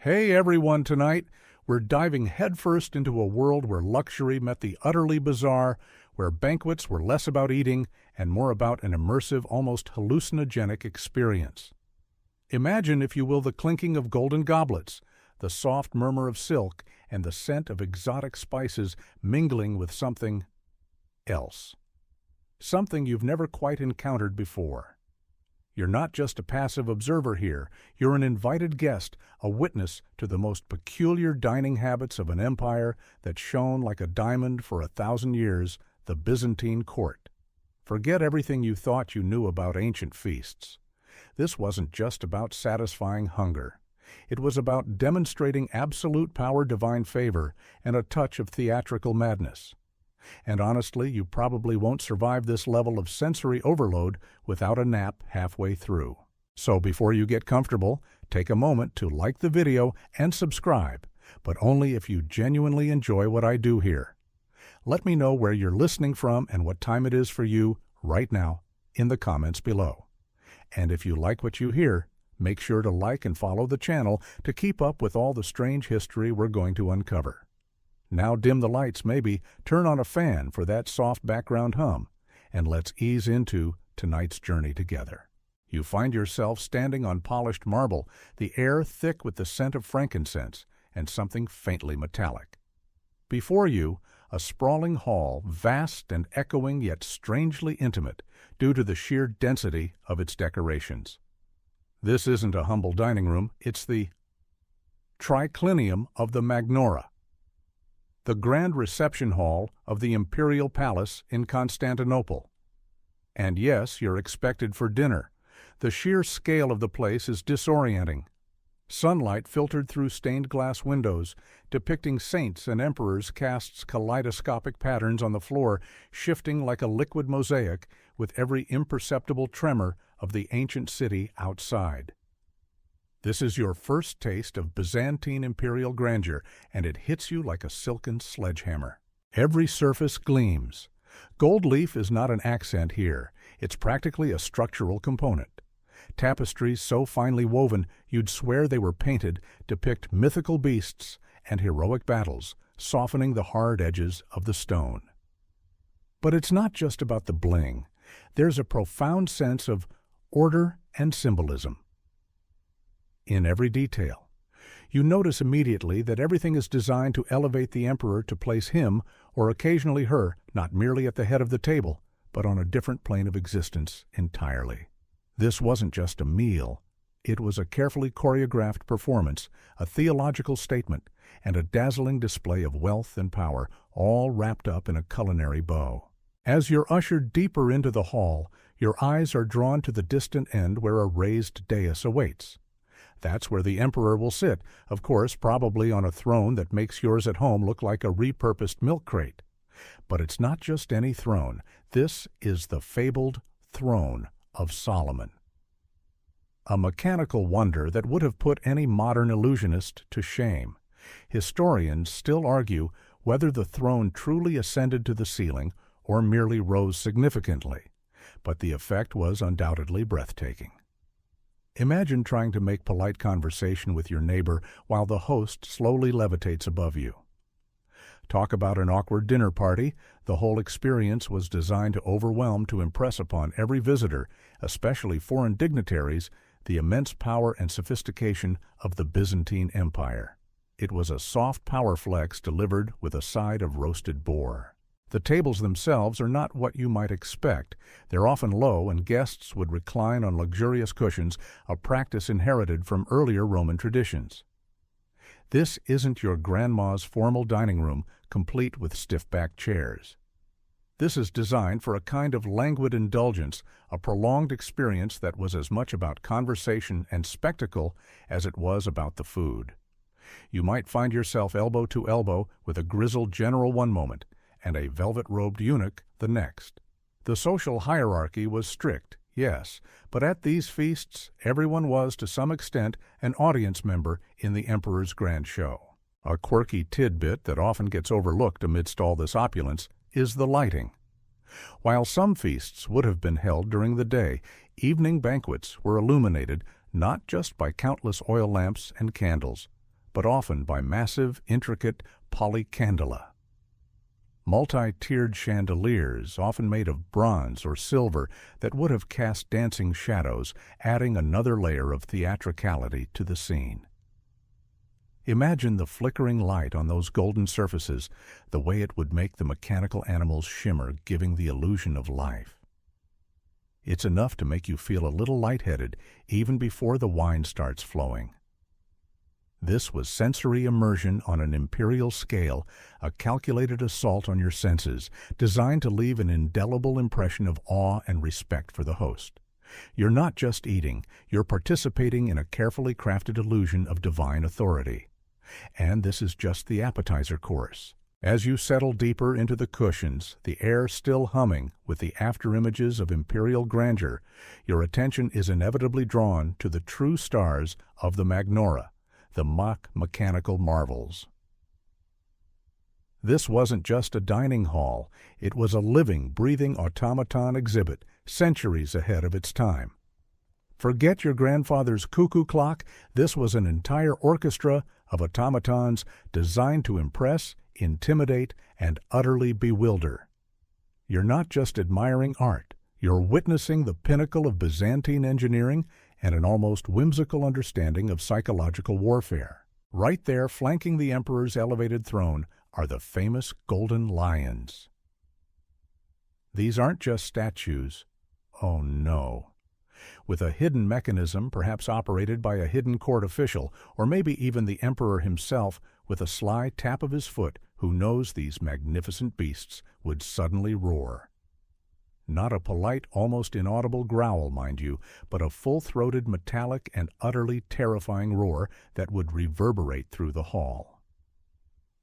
Hey everyone, tonight we're diving headfirst into a world where luxury met the utterly bizarre, where banquets were less about eating and more about an immersive, almost hallucinogenic experience. Imagine, if you will, the clinking of golden goblets, the soft murmur of silk, and the scent of exotic spices mingling with something else. Something you've never quite encountered before. You're not just a passive observer here, you're an invited guest, a witness to the most peculiar dining habits of an empire that shone like a diamond for 1,000 years, the Byzantine court. Forget everything you thought you knew about ancient feasts. This wasn't just about satisfying hunger. It was about demonstrating absolute power, divine favor, and a touch of theatrical madness. And honestly, you probably won't survive this level of sensory overload without a nap halfway through. So before you get comfortable, take a moment to like the video and subscribe, but only if you genuinely enjoy what I do here. Let me know where you're listening from and what time it is for you right now in the comments below. And if you like what you hear, make sure to like and follow the channel to keep up with all the strange history we're going to uncover. Now dim the lights, maybe turn on a fan for that soft background hum, and let's ease into tonight's journey together. You find yourself standing on polished marble, the air thick with the scent of frankincense and something faintly metallic. Before you, a sprawling hall, vast and echoing yet strangely intimate due to the sheer density of its decorations. This isn't a humble dining room, it's the triclinium of the Magnora, the grand reception hall of the imperial palace in Constantinople. And yes, you're expected for dinner. The sheer scale of the place is disorienting. Sunlight filtered through stained glass windows, depicting saints and emperors, casts kaleidoscopic patterns on the floor, shifting like a liquid mosaic with every imperceptible tremor of the ancient city outside. This is your first taste of Byzantine imperial grandeur, and it hits you like a silken sledgehammer. Every surface gleams. Gold leaf is not an accent here. It's practically a structural component. Tapestries so finely woven you'd swear they were painted depict mythical beasts and heroic battles, softening the hard edges of the stone. But it's not just about the bling. There's a profound sense of order and symbolism in every detail. You notice immediately that everything is designed to elevate the emperor, to place him, or occasionally her, not merely at the head of the table, but on a different plane of existence entirely. This wasn't just a meal. It was a carefully choreographed performance, a theological statement, and a dazzling display of wealth and power, all wrapped up in a culinary bow. As you're ushered deeper into the hall, your eyes are drawn to the distant end where a raised dais awaits. That's where the emperor will sit, of course, probably on a throne that makes yours at home look like a repurposed milk crate. But it's not just any throne. This is the fabled throne of Solomon. A mechanical wonder that would have put any modern illusionist to shame. Historians still argue whether the throne truly ascended to the ceiling or merely rose significantly, but the effect was undoubtedly breathtaking. Imagine trying to make polite conversation with your neighbor while the host slowly levitates above you. Talk about an awkward dinner party. The whole experience was designed to overwhelm, to impress upon every visitor, especially foreign dignitaries, the immense power and sophistication of the Byzantine Empire. It was a soft power flex delivered with a side of roasted boar. The tables themselves are not what you might expect. They're often low, and guests would recline on luxurious cushions, a practice inherited from earlier Roman traditions. This isn't your grandma's formal dining room, complete with stiff-backed chairs. This is designed for a kind of languid indulgence, a prolonged experience that was as much about conversation and spectacle as it was about the food. You might find yourself elbow to elbow with a grizzled general one moment, and a velvet-robed eunuch the next. The social hierarchy was strict, yes, but at these feasts everyone was to some extent an audience member in the emperor's grand show. A quirky tidbit that often gets overlooked amidst all this opulence is the lighting. While some feasts would have been held during the day, evening banquets were illuminated not just by countless oil lamps and candles, but often by massive, intricate polycandela. Multi-tiered chandeliers, often made of bronze or silver, that would have cast dancing shadows, adding another layer of theatricality to the scene. Imagine the flickering light on those golden surfaces, the way it would make the mechanical animals shimmer, giving the illusion of life. It's enough to make you feel a little lightheaded even before the wine starts flowing. This was sensory immersion on an imperial scale, a calculated assault on your senses, designed to leave an indelible impression of awe and respect for the host. You're not just eating, you're participating in a carefully crafted illusion of divine authority. And this is just the appetizer course. As you settle deeper into the cushions, the air still humming with the afterimages of imperial grandeur, your attention is inevitably drawn to the true stars of the Magnora, the mock mechanical marvels. This wasn't just a dining hall, it was a living, breathing automaton exhibit, centuries ahead of its time. Forget your grandfather's cuckoo clock, this was an entire orchestra of automatons designed to impress, intimidate, and utterly bewilder. You're not just admiring art, you're witnessing the pinnacle of Byzantine engineering and an almost whimsical understanding of psychological warfare. Right there, flanking the emperor's elevated throne, are the famous golden lions. These aren't just statues. Oh no. With a hidden mechanism, perhaps operated by a hidden court official, or maybe even the emperor himself, with a sly tap of his foot, who knows these magnificent beasts would suddenly roar. Not a polite, almost inaudible growl, mind you, but a full-throated, metallic, and utterly terrifying roar that would reverberate through the hall.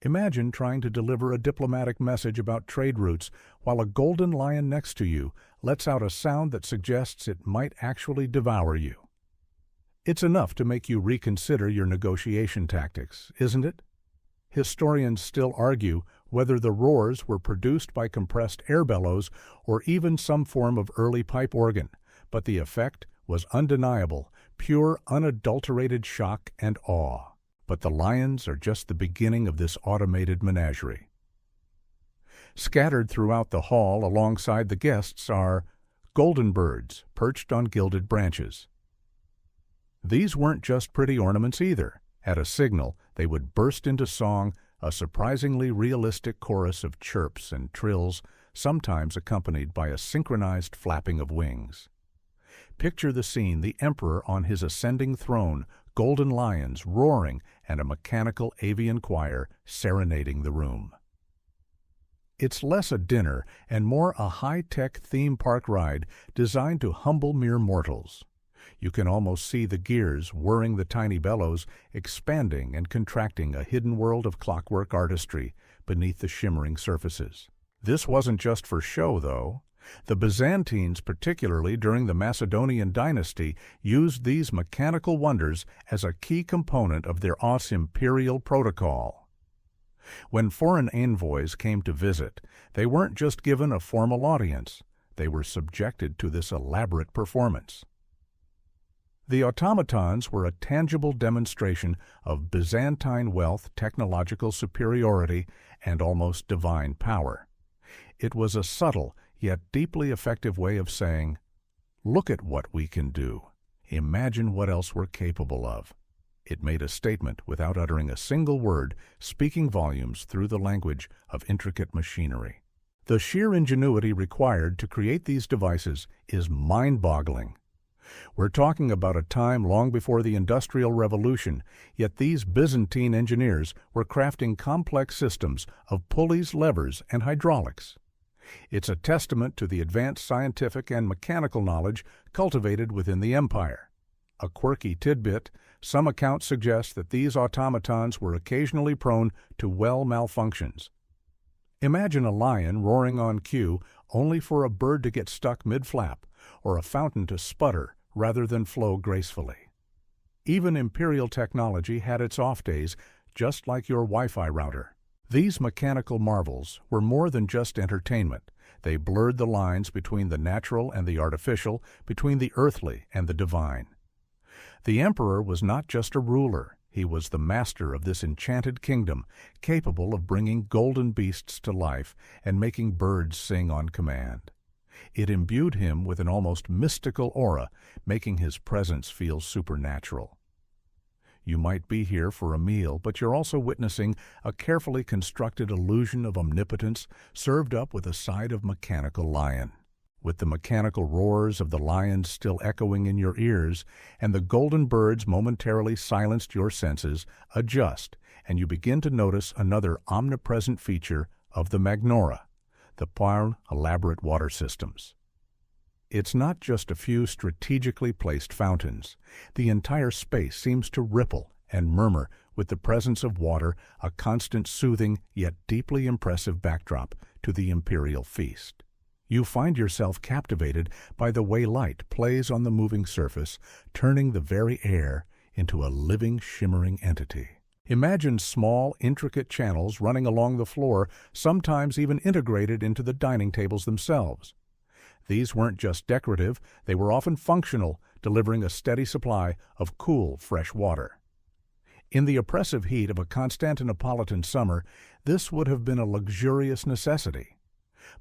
Imagine trying to deliver a diplomatic message about trade routes while a golden lion next to you lets out a sound that suggests it might actually devour you. It's enough to make you reconsider your negotiation tactics, isn't it? Historians still argue whether the roars were produced by compressed air bellows or even some form of early pipe organ, but the effect was undeniable, pure, unadulterated shock and awe. But the lions are just the beginning of this automated menagerie. Scattered throughout the hall alongside the guests are golden birds perched on gilded branches. These weren't just pretty ornaments either. At a signal, they would burst into song, a surprisingly realistic chorus of chirps and trills, sometimes accompanied by a synchronized flapping of wings. Picture the scene, the emperor on his ascending throne, golden lions roaring, and a mechanical avian choir serenading the room. It's less a dinner and more a high-tech theme park ride designed to humble mere mortals. You can almost see the gears whirring the tiny bellows, expanding and contracting a hidden world of clockwork artistry beneath the shimmering surfaces. This wasn't just for show, though. The Byzantines, particularly during the Macedonian dynasty, used these mechanical wonders as a key component of their imperial protocol. When foreign envoys came to visit, they weren't just given a formal audience, they were subjected to this elaborate performance. The automatons were a tangible demonstration of Byzantine wealth, technological superiority, and almost divine power. It was a subtle, yet deeply effective way of saying, "Look at what we can do. Imagine what else we're capable of." It made a statement without uttering a single word, speaking volumes through the language of intricate machinery. The sheer ingenuity required to create these devices is mind-boggling. We're talking about a time long before the Industrial Revolution, yet these Byzantine engineers were crafting complex systems of pulleys, levers, and hydraulics. It's a testament to the advanced scientific and mechanical knowledge cultivated within the empire. A quirky tidbit, some accounts suggest that these automatons were occasionally prone to malfunctions. Imagine a lion roaring on cue only for a bird to get stuck mid-flap, or a fountain to sputter rather than flow gracefully. Even imperial technology had its off days, just like your Wi-Fi router. These mechanical marvels were more than just entertainment. They blurred the lines between the natural and the artificial, between the earthly and the divine. The emperor was not just a ruler, He was the master of this enchanted kingdom, capable of bringing golden beasts to life and making birds sing on command. It imbued him with an almost mystical aura, making his presence feel supernatural. You might be here for a meal, but you're also witnessing a carefully constructed illusion of omnipotence served up with a side of mechanical lion. With the mechanical roars of the lions still echoing in your ears and the golden birds momentarily silenced your senses, adjust, and you begin to notice another omnipresent feature of the Magnora, the elaborate water systems. It's not just a few strategically placed fountains. The entire space seems to ripple and murmur with the presence of water, a constant soothing yet deeply impressive backdrop to the imperial feast. You find yourself captivated by the way light plays on the moving surface, turning the very air into a living, shimmering entity. Imagine small, intricate channels running along the floor, sometimes even integrated into the dining tables themselves. These weren't just decorative, they were often functional, delivering a steady supply of cool, fresh water. In the oppressive heat of a Constantinopolitan summer, this would have been a luxurious necessity.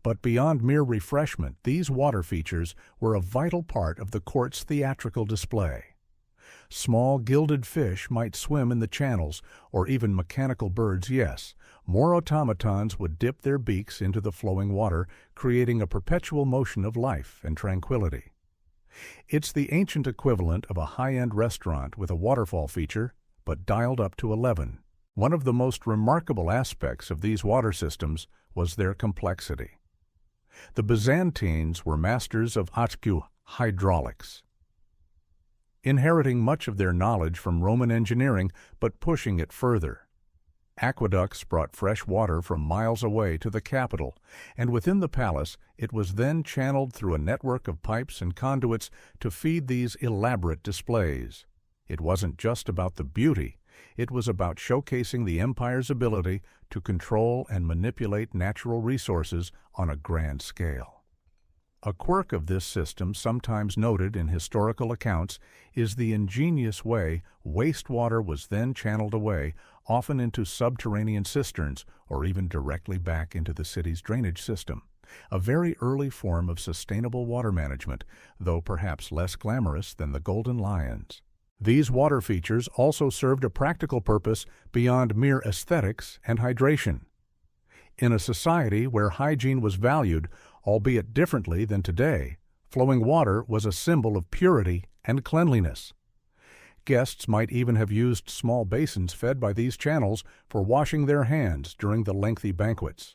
But beyond mere refreshment, these water features were a vital part of the court's theatrical display. Small gilded fish might swim in the channels, or even mechanical birds, yes. More automatons would dip their beaks into the flowing water, creating a perpetual motion of life and tranquility. It's the ancient equivalent of a high-end restaurant with a waterfall feature, but dialed up to 11. One of the most remarkable aspects of these water systems was their complexity. The Byzantines were masters of hydraulics, inheriting much of their knowledge from Roman engineering but pushing it further. Aqueducts brought fresh water from miles away to the capital, and within the palace it was then channeled through a network of pipes and conduits to feed these elaborate displays. It wasn't just about the beauty, it was about showcasing the empire's ability to control and manipulate natural resources on a grand scale. A quirk of this system, sometimes noted in historical accounts, is the ingenious way wastewater was then channeled away, often into subterranean cisterns or even directly back into the city's drainage system. A very early form of sustainable water management, though perhaps less glamorous than the Golden Lions. These water features also served a practical purpose beyond mere aesthetics and hydration. In a society where hygiene was valued, albeit differently than today, flowing water was a symbol of purity and cleanliness. Guests might even have used small basins fed by these channels for washing their hands during the lengthy banquets.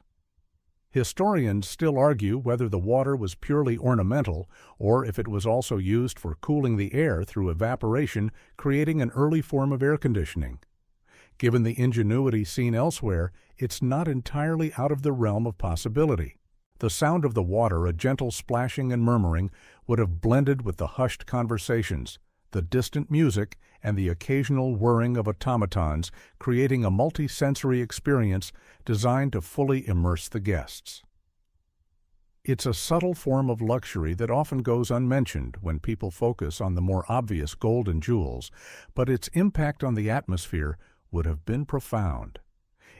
Historians still argue whether the water was purely ornamental or if it was also used for cooling the air through evaporation, creating an early form of air conditioning. Given the ingenuity seen elsewhere, it's not entirely out of the realm of possibility. The sound of the water, a gentle splashing and murmuring, would have blended with the hushed conversations, the distant music, and the occasional whirring of automatons, creating a multi-sensory experience designed to fully immerse the guests. It's a subtle form of luxury that often goes unmentioned when people focus on the more obvious gold and jewels, but its impact on the atmosphere would have been profound.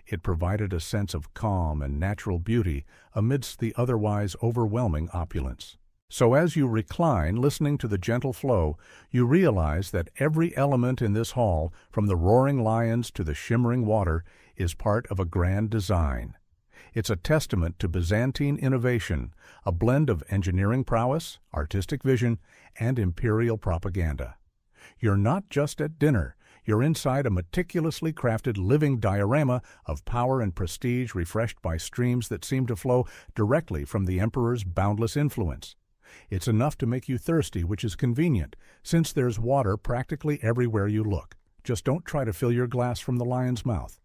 It provided a sense of calm and natural beauty amidst the otherwise overwhelming opulence. So as you recline, listening to the gentle flow, you realize that every element in this hall, from the roaring lions to the shimmering water, is part of a grand design. It's a testament to Byzantine innovation, a blend of engineering prowess, artistic vision, and imperial propaganda. You're not just at dinner. You're inside a meticulously crafted living diorama of power and prestige, refreshed by streams that seem to flow directly from the emperor's boundless influence. It's enough to make you thirsty, which is convenient, since there's water practically everywhere you look. Just don't try to fill your glass from the lion's mouth.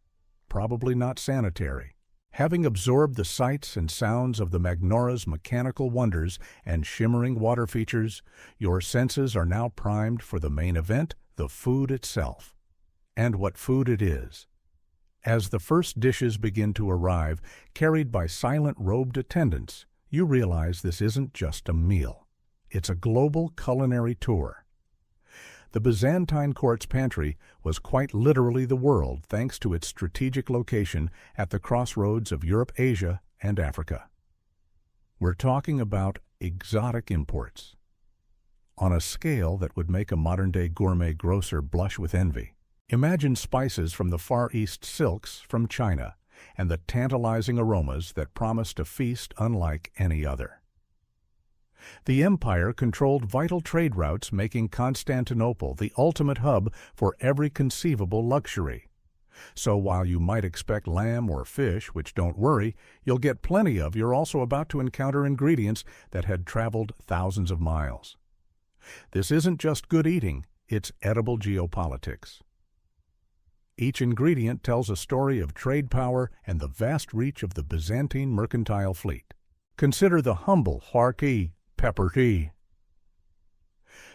Probably not sanitary. Having absorbed the sights and sounds of the Magnora's mechanical wonders and shimmering water features, your senses are now primed for the main event, the food itself. And what food it is. As the first dishes begin to arrive, carried by silent robed attendants, you realize this isn't just a meal. It's a global culinary tour. The Byzantine court's pantry was quite literally the world thanks to its strategic location at the crossroads of Europe, Asia, and Africa. We're talking about exotic imports on a scale that would make a modern-day gourmet grocer blush with envy. Imagine spices from the Far East, silks from China, and the tantalizing aromas that promised a feast unlike any other. The empire controlled vital trade routes, making Constantinople the ultimate hub for every conceivable luxury. So while you might expect lamb or fish, which don't worry, you'll get plenty of, you're also about to encounter ingredients that had traveled thousands of miles. This isn't just good eating, it's edible geopolitics. Each ingredient tells a story of trade power and the vast reach of the Byzantine mercantile fleet. Consider the humble harki pepper tea.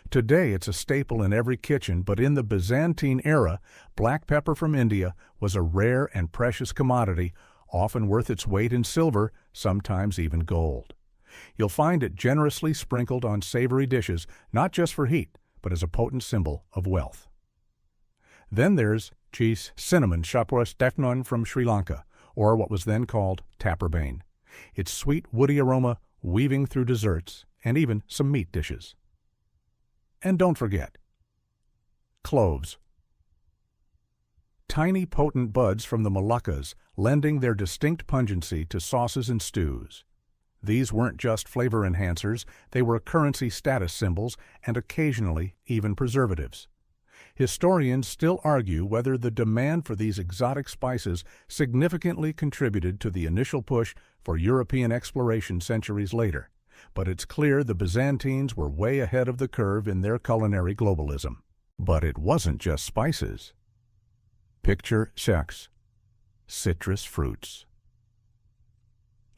Today it's a staple in every kitchen, but in the Byzantine era, black pepper from India was a rare and precious commodity, often worth its weight in silver, sometimes even gold. You'll find it generously sprinkled on savory dishes, not just for heat, but as a potent symbol of wealth. Then there's cheese cinnamon shapwas defnon from Sri Lanka, or what was then called tapperbane. Its sweet, woody aroma weaving through desserts and even some meat dishes. And don't forget, cloves. Tiny, potent buds from the Moluccas, lending their distinct pungency to sauces and stews. These weren't just flavor enhancers, they were currency status symbols and occasionally even preservatives. Historians still argue whether the demand for these exotic spices significantly contributed to the initial push for European exploration centuries later, but it's clear the Byzantines were way ahead of the curve in their culinary globalism. But it wasn't just spices. Picture shaks, citrus fruits.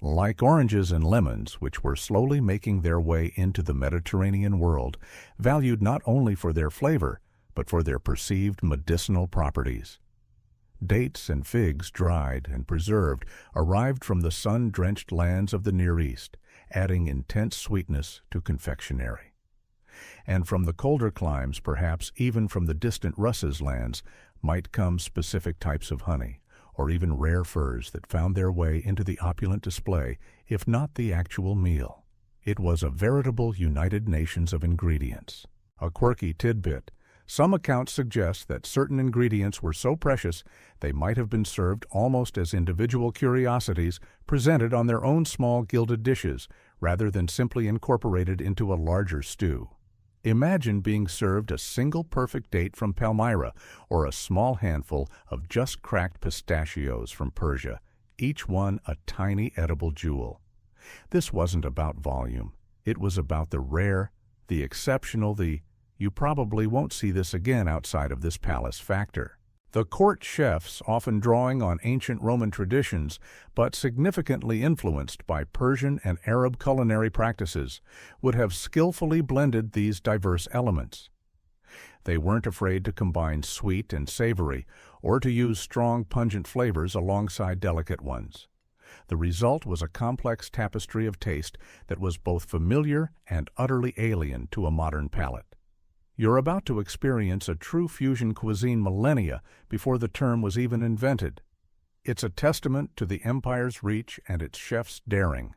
Like oranges and lemons, which were slowly making their way into the Mediterranean world, valued not only for their flavor, but for their perceived medicinal properties. Dates and figs, dried and preserved, arrived from the sun-drenched lands of the Near East, adding intense sweetness to confectionery. And from the colder climes, perhaps even from the distant Russ's lands, might come specific types of honey, or even rare furs that found their way into the opulent display, if not the actual meal. It was a veritable United Nations of ingredients. A quirky tidbit: some accounts suggest that certain ingredients were so precious they might have been served almost as individual curiosities presented on their own small gilded dishes, rather than simply incorporated into a larger stew. Imagine being served a single perfect date from Palmyra or a small handful of just cracked pistachios from Persia, each one a tiny edible jewel. This wasn't about volume. It was about the rare, the exceptional, the "you probably won't see this again outside of this palace" factor. The court chefs, often drawing on ancient Roman traditions, but significantly influenced by Persian and Arab culinary practices, would have skillfully blended these diverse elements. They weren't afraid to combine sweet and savory, or to use strong, pungent flavors alongside delicate ones. The result was a complex tapestry of taste that was both familiar and utterly alien to a modern palate. You're about to experience a true fusion cuisine millennia before the term was even invented. It's a testament to the empire's reach and its chefs' daring.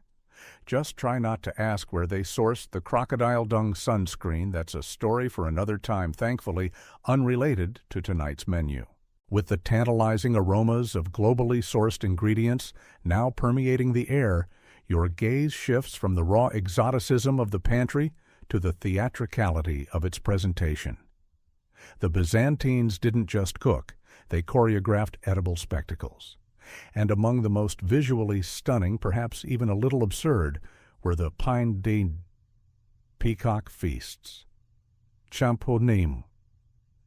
Just try not to ask where they sourced the crocodile dung sunscreen. That's a story for another time, thankfully unrelated to tonight's menu. With the tantalizing aromas of globally sourced ingredients now permeating the air, your gaze shifts from the raw exoticism of the pantry to the theatricality of its presentation. The Byzantines didn't just cook, they choreographed edible spectacles. And among the most visually stunning, perhaps even a little absurd, were the pain de peacock feasts. Champonim.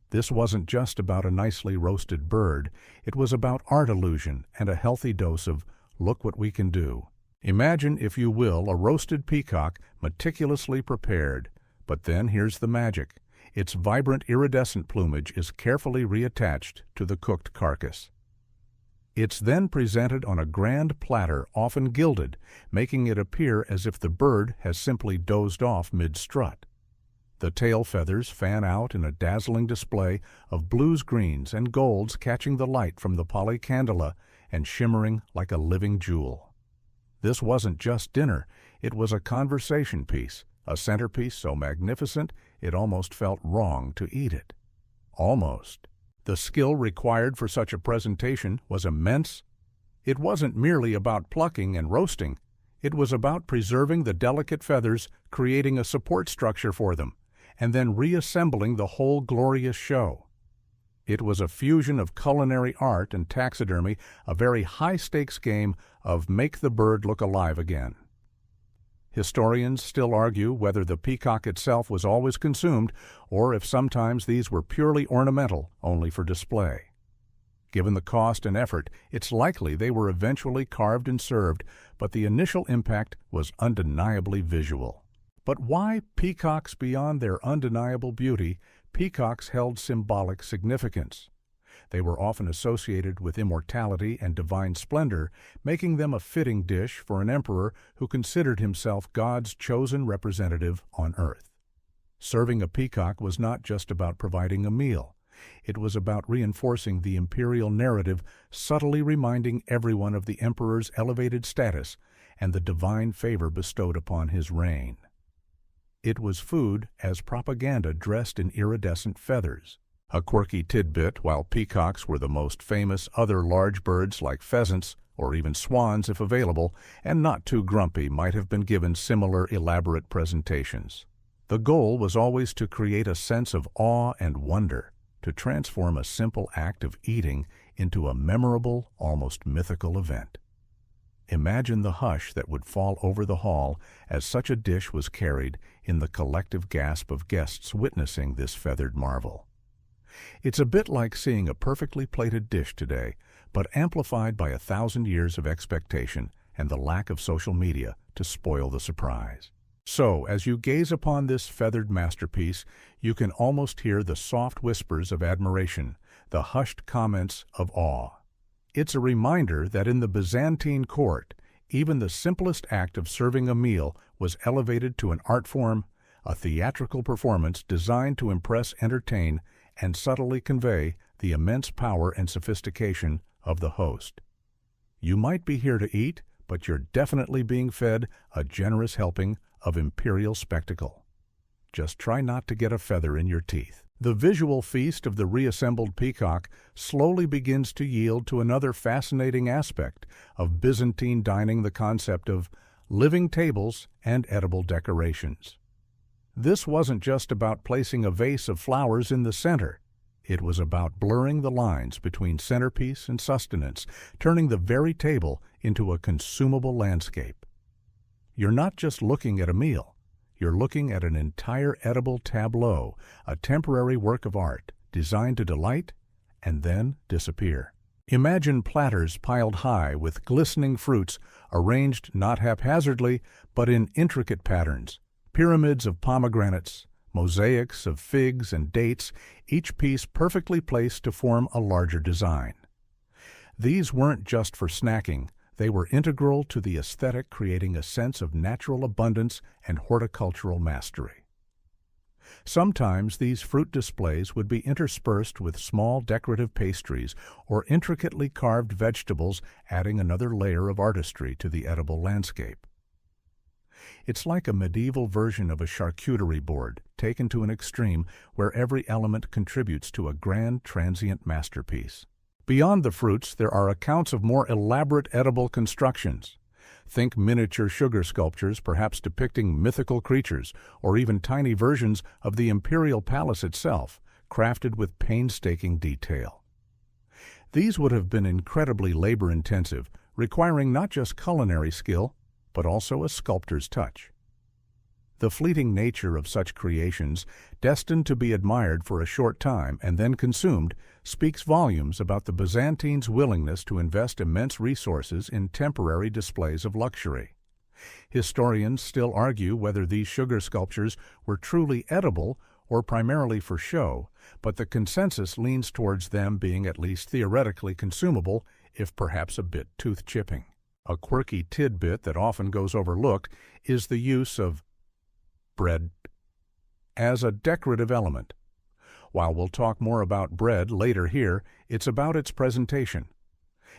This wasn't just about a nicely roasted bird, it was about art illusion and a healthy dose of "look what we can do." Imagine, if you will, a roasted peacock meticulously prepared. But then here's the magic. Its vibrant iridescent plumage is carefully reattached to the cooked carcass. It's then presented on a grand platter, often gilded, making it appear as if the bird has simply dozed off mid-strut. The tail feathers fan out in a dazzling display of blues, greens, and golds catching the light from the polycandela and shimmering like a living jewel. This wasn't just dinner, it was a conversation piece, a centerpiece so magnificent it almost felt wrong to eat it. Almost. The skill required for such a presentation was immense. It wasn't merely about plucking and roasting. It was about preserving the delicate feathers, creating a support structure for them, and then reassembling the whole glorious show. It was a fusion of culinary art and taxidermy, a very high-stakes game of make the bird look alive again. Historians still argue whether the peacock itself was always consumed or if sometimes these were purely ornamental, only for display. Given the cost and effort, it's likely they were eventually carved and served, but the initial impact was undeniably visual. But why peacocks beyond their undeniable beauty? Peacocks held symbolic significance. They were often associated with immortality and divine splendor, making them a fitting dish for an emperor who considered himself God's chosen representative on earth. Serving a peacock was not just about providing a meal. It was about reinforcing the imperial narrative, subtly reminding everyone of the emperor's elevated status and the divine favor bestowed upon his reign. It was food as propaganda dressed in iridescent feathers. A quirky tidbit, while peacocks were the most famous, other large birds like pheasants, or even swans if available, and not too grumpy, might have been given similar elaborate presentations. The goal was always to create a sense of awe and wonder, to transform a simple act of eating into a memorable, almost mythical event. Imagine the hush that would fall over the hall as such a dish was carried in the collective gasp of guests witnessing this feathered marvel. It's a bit like seeing a perfectly plated dish today, but amplified by 1,000 years of expectation and the lack of social media to spoil the surprise. So, as you gaze upon this feathered masterpiece, you can almost hear the soft whispers of admiration, the hushed comments of awe. It's a reminder that in the Byzantine court, even the simplest act of serving a meal was elevated to an art form, a theatrical performance designed to impress, entertain, and subtly convey the immense power and sophistication of the host. You might be here to eat, but you're definitely being fed a generous helping of imperial spectacle. Just try not to get a feather in your teeth. The visual feast of the reassembled peacock slowly begins to yield to another fascinating aspect of Byzantine dining, the concept of living tables and edible decorations. This wasn't just about placing a vase of flowers in the center. It was about blurring the lines between centerpiece and sustenance, turning the very table into a consumable landscape. You're not just looking at a meal. You're looking at an entire edible tableau, a temporary work of art designed to delight and then disappear. Imagine platters piled high with glistening fruits arranged not haphazardly, but in intricate patterns. Pyramids of pomegranates, mosaics of figs and dates, each piece perfectly placed to form a larger design. These weren't just for snacking, they were integral to the aesthetic, creating a sense of natural abundance and horticultural mastery. Sometimes these fruit displays would be interspersed with small decorative pastries or intricately carved vegetables, adding another layer of artistry to the edible landscape. It's like a medieval version of a charcuterie board, taken to an extreme where every element contributes to a grand transient masterpiece. Beyond the fruits, there are accounts of more elaborate edible constructions. Think miniature sugar sculptures, perhaps depicting mythical creatures, or even tiny versions of the imperial palace itself, crafted with painstaking detail. These would have been incredibly labor-intensive, requiring not just culinary skill, but also a sculptor's touch. The fleeting nature of such creations, destined to be admired for a short time and then consumed, speaks volumes about the Byzantines' willingness to invest immense resources in temporary displays of luxury. Historians still argue whether these sugar sculptures were truly edible or primarily for show, but the consensus leans towards them being at least theoretically consumable, if perhaps a bit tooth-chipping. A quirky tidbit that often goes overlooked is the use of bread as a decorative element. While we'll talk more about bread later here, it's about its presentation.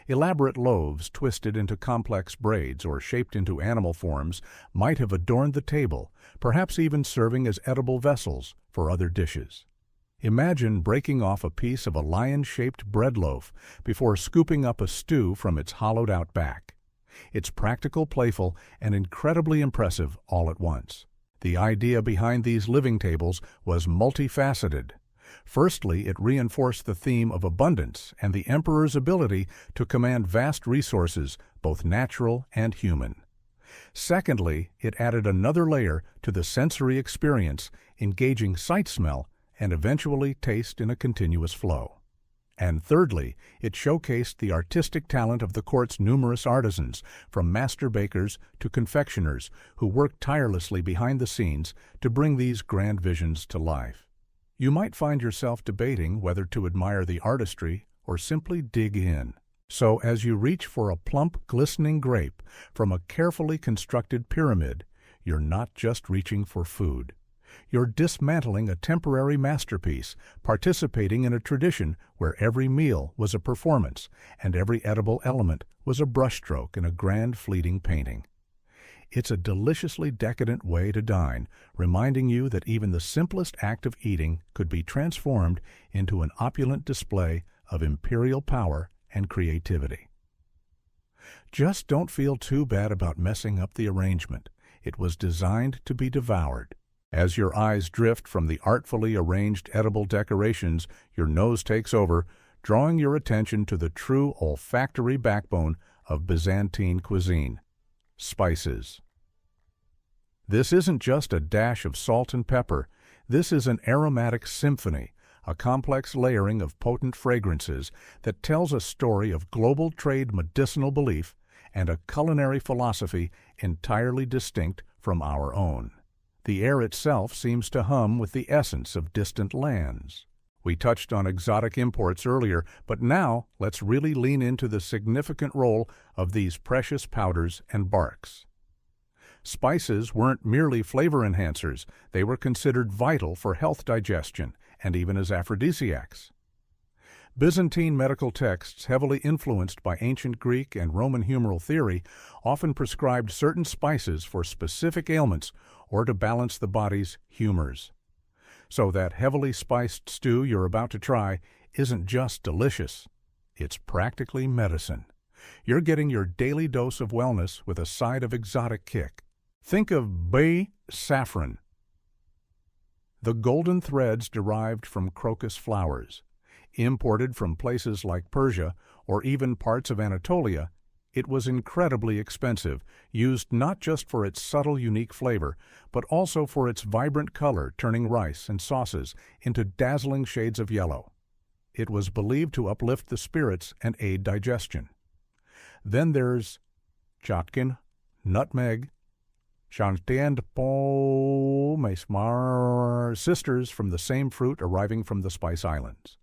Elaborate loaves twisted into complex braids or shaped into animal forms might have adorned the table, perhaps even serving as edible vessels for other dishes. Imagine breaking off a piece of a lion-shaped bread loaf before scooping up a stew from its hollowed-out back. It's practical, playful, and incredibly impressive all at once. The idea behind these living tables was multifaceted. Firstly, it reinforced the theme of abundance and the emperor's ability to command vast resources, both natural and human. Secondly, it added another layer to the sensory experience, engaging sight, smell, and eventually taste in a continuous flow. And thirdly, it showcased the artistic talent of the court's numerous artisans, from master bakers to confectioners, who worked tirelessly behind the scenes to bring these grand visions to life. You might find yourself debating whether to admire the artistry or simply dig in. So as you reach for a plump, glistening grape from a carefully constructed pyramid, you're not just reaching for food. You're dismantling a temporary masterpiece, participating in a tradition where every meal was a performance and every edible element was a brushstroke in a grand, fleeting painting. It's a deliciously decadent way to dine, reminding you that even the simplest act of eating could be transformed into an opulent display of imperial power and creativity. Just don't feel too bad about messing up the arrangement. It was designed to be devoured. As your eyes drift from the artfully arranged edible decorations, your nose takes over, drawing your attention to the true olfactory backbone of Byzantine cuisine: spices. This isn't just a dash of salt and pepper. This is an aromatic symphony, a complex layering of potent fragrances that tells a story of global trade medicinal belief and a culinary philosophy entirely distinct from our own. The air itself seems to hum with the essence of distant lands. We touched on exotic imports earlier, but now let's really lean into the significant role of these precious powders and barks. Spices weren't merely flavor enhancers, they were considered vital for health, digestion, and even as aphrodisiacs. Byzantine medical texts, heavily influenced by ancient Greek and Roman humoral theory, often prescribed certain spices for specific ailments or to balance the body's humors. So that heavily spiced stew you're about to try isn't just delicious, it's practically medicine. You're getting your daily dose of wellness with a side of exotic kick. Think of bay saffron. The golden threads derived from crocus flowers. Imported from places like Persia or even parts of Anatolia, it was incredibly expensive, used not just for its subtle, unique flavor, but also for its vibrant color, turning rice and sauces into dazzling shades of yellow. It was believed to uplift the spirits and aid digestion. Then there's jatkin, nutmeg, chantiend po mesmar, sisters from the same fruit arriving from the Spice Islands.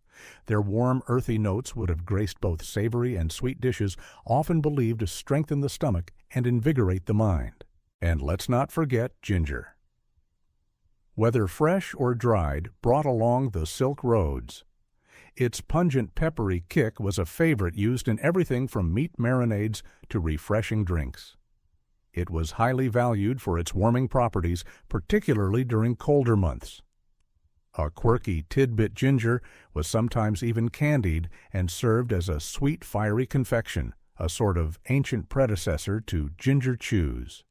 Their warm, earthy notes would have graced both savory and sweet dishes, often believed to strengthen the stomach and invigorate the mind. And let's not forget ginger. Whether fresh or dried, brought along the Silk Roads. Its pungent, peppery kick was a favorite used in everything from meat marinades to refreshing drinks. It was highly valued for its warming properties, particularly during colder months. A quirky tidbit ginger was sometimes even candied and served as a sweet, fiery confection, a sort of ancient predecessor to ginger chews.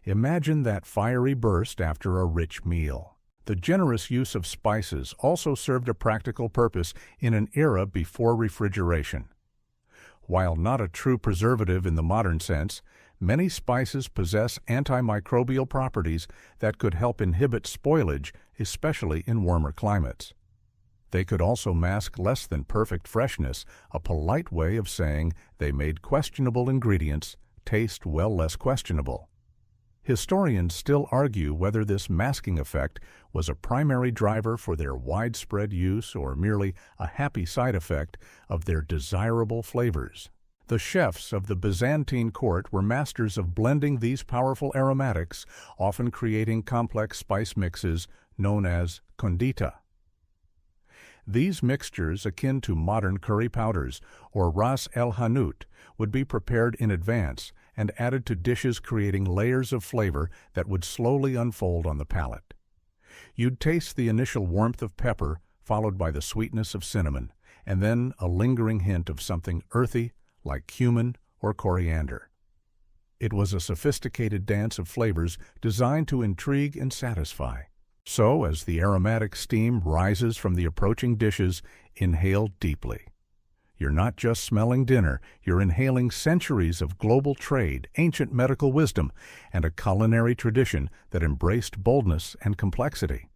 Imagine that fiery burst after a rich meal. The generous use of spices also served a practical purpose in an era before refrigeration. While not a true preservative in the modern sense, many spices possess antimicrobial properties that could help inhibit spoilage, especially in warmer climates. They could also mask less than perfect freshness, a polite way of saying they made questionable ingredients taste well less questionable. Historians still argue whether this masking effect was a primary driver for their widespread use or merely a happy side effect of their desirable flavors. The chefs of the Byzantine court were masters of blending these powerful aromatics, often creating complex spice mixes known as condita. These mixtures, akin to modern curry powders or ras el hanout, would be prepared in advance and added to dishes, creating layers of flavor that would slowly unfold on the palate. You'd taste the initial warmth of pepper, followed by the sweetness of cinnamon, and then a lingering hint of something earthy like cumin or coriander. It was a sophisticated dance of flavors designed to intrigue and satisfy. So, as the aromatic steam rises from the approaching dishes, inhale deeply. You're not just smelling dinner, you're inhaling centuries of global trade, ancient medical wisdom, and a culinary tradition that embraced boldness and complexity.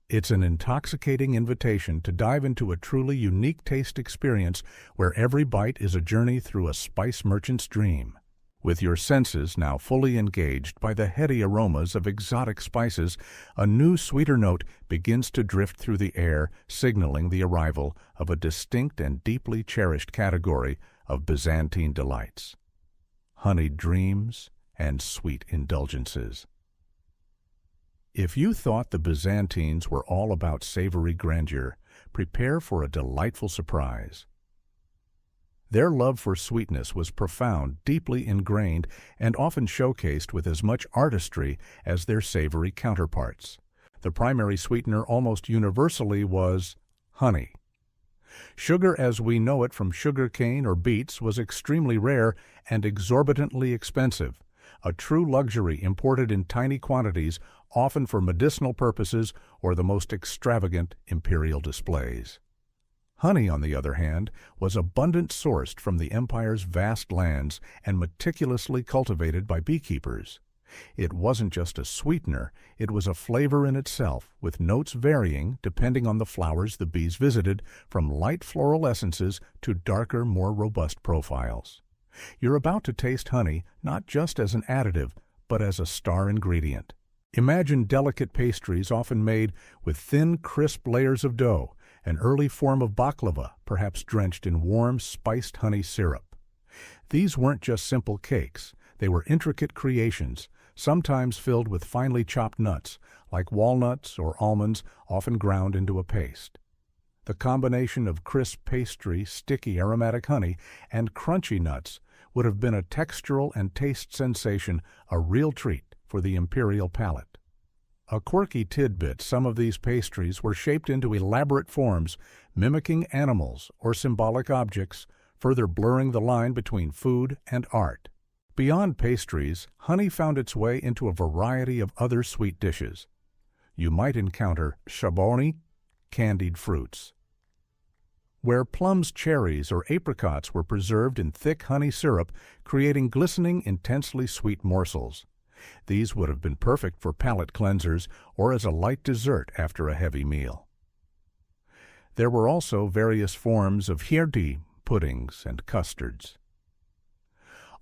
It's an intoxicating invitation to dive into a truly unique taste experience where every bite is a journey through a spice merchant's dream. With your senses now fully engaged by the heady aromas of exotic spices, a new sweeter note begins to drift through the air, signaling the arrival of a distinct and deeply cherished category of Byzantine delights: honeyed dreams and sweet indulgences. If you thought the Byzantines were all about savory grandeur, prepare for a delightful surprise. Their love for sweetness was profound, deeply ingrained, and often showcased with as much artistry as their savory counterparts. The primary sweetener almost universally was honey. Sugar as we know it from sugar cane or beets was extremely rare and exorbitantly expensive, a true luxury imported in tiny quantities, often for medicinal purposes or the most extravagant imperial displays. Honey, on the other hand, was abundant sourced from the empire's vast lands and meticulously cultivated by beekeepers. It wasn't just a sweetener, it was a flavor in itself, with notes varying depending on the flowers the bees visited, from light floral essences to darker, more robust profiles. You're about to taste honey not just as an additive, but as a star ingredient. Imagine delicate pastries often made with thin, crisp layers of dough, an early form of baklava, perhaps drenched in warm, spiced honey syrup. These weren't just simple cakes, they were intricate creations, sometimes filled with finely chopped nuts, like walnuts or almonds, often ground into a paste. The combination of crisp pastry, sticky aromatic honey, and crunchy nuts would have been a textural and taste sensation, a real treat for the imperial palate. A quirky tidbit: some of these pastries were shaped into elaborate forms, mimicking animals or symbolic objects, further blurring the line between food and art. Beyond pastries, honey found its way into a variety of other sweet dishes. You might encounter shaboni, candied fruits, where plums, cherries, or apricots were preserved in thick honey syrup, creating glistening, intensely sweet morsels. These would have been perfect for palate cleansers or as a light dessert after a heavy meal. There were also various forms of hirdi, puddings, and custards,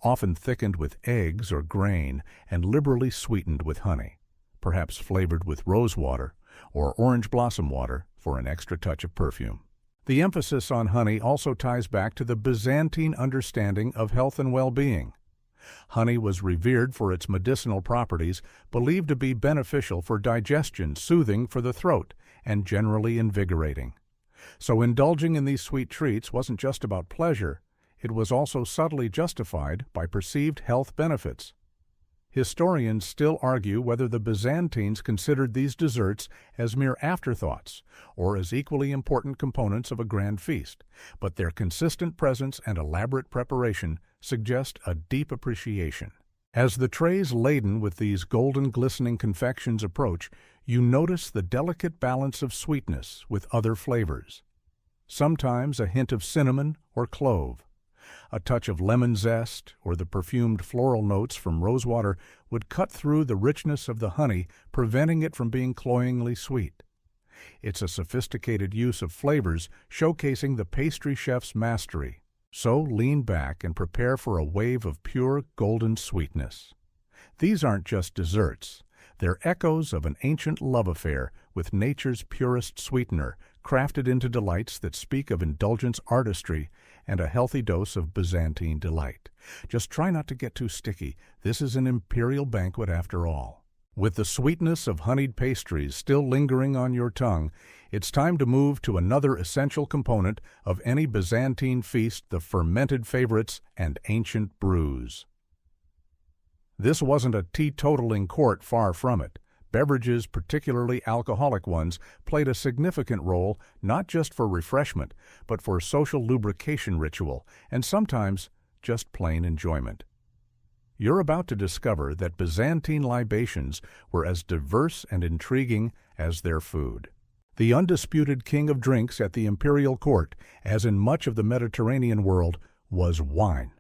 often thickened with eggs or grain and liberally sweetened with honey, perhaps flavored with rose water or orange blossom water for an extra touch of perfume. The emphasis on honey also ties back to the Byzantine understanding of health and well-being. Honey was revered for its medicinal properties, believed to be beneficial for digestion, soothing for the throat, and generally invigorating. So indulging in these sweet treats wasn't just about pleasure, it was also subtly justified by perceived health benefits. Historians still argue whether the Byzantines considered these desserts as mere afterthoughts or as equally important components of a grand feast, but their consistent presence and elaborate preparation suggest a deep appreciation. As the trays laden with these golden glistening confections approach, you notice the delicate balance of sweetness with other flavors. Sometimes a hint of cinnamon or clove, a touch of lemon zest, or the perfumed floral notes from rosewater would cut through the richness of the honey, preventing it from being cloyingly sweet. It's a sophisticated use of flavors, showcasing the pastry chef's mastery. So lean back and prepare for a wave of pure golden sweetness. These aren't just desserts. They're echoes of an ancient love affair with nature's purest sweetener, crafted into delights that speak of indulgence, artistry, and a healthy dose of Byzantine delight. Just try not to get too sticky. This is an imperial banquet after all. With the sweetness of honeyed pastries still lingering on your tongue, it's time to move to another essential component of any Byzantine feast, the fermented favorites and ancient brews. This wasn't a teetotaling court, far from it. Beverages, particularly alcoholic ones, played a significant role not just for refreshment, but for social lubrication ritual, and sometimes just plain enjoyment. You're about to discover that Byzantine libations were as diverse and intriguing as their food. The undisputed king of drinks at the imperial court, as in much of the Mediterranean world, was wine.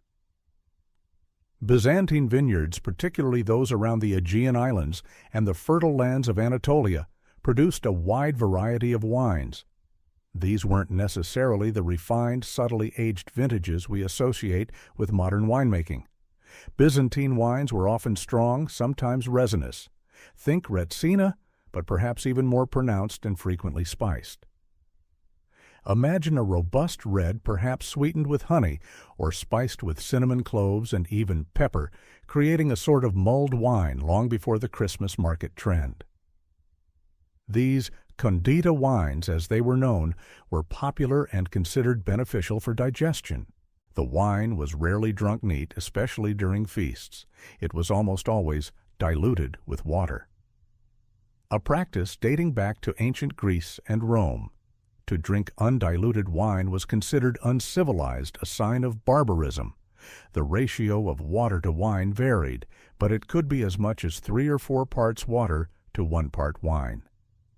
Byzantine vineyards, particularly those around the Aegean Islands and the fertile lands of Anatolia, produced a wide variety of wines. These weren't necessarily the refined, subtly aged vintages we associate with modern winemaking. Byzantine wines were often strong, sometimes resinous. Think Retsina, but perhaps even more pronounced and frequently spiced. Imagine a robust red, perhaps sweetened with honey or spiced with cinnamon, cloves, and even pepper, creating a sort of mulled wine long before the Christmas market trend. These condita wines, as they were known, were popular and considered beneficial for digestion. The wine was rarely drunk neat, especially during feasts. It was almost always diluted with water. A practice dating back to ancient Greece and Rome. To drink undiluted wine was considered uncivilized, a sign of barbarism. The ratio of water to wine varied, but it could be as much as 3 or 4 parts water to 1 part wine.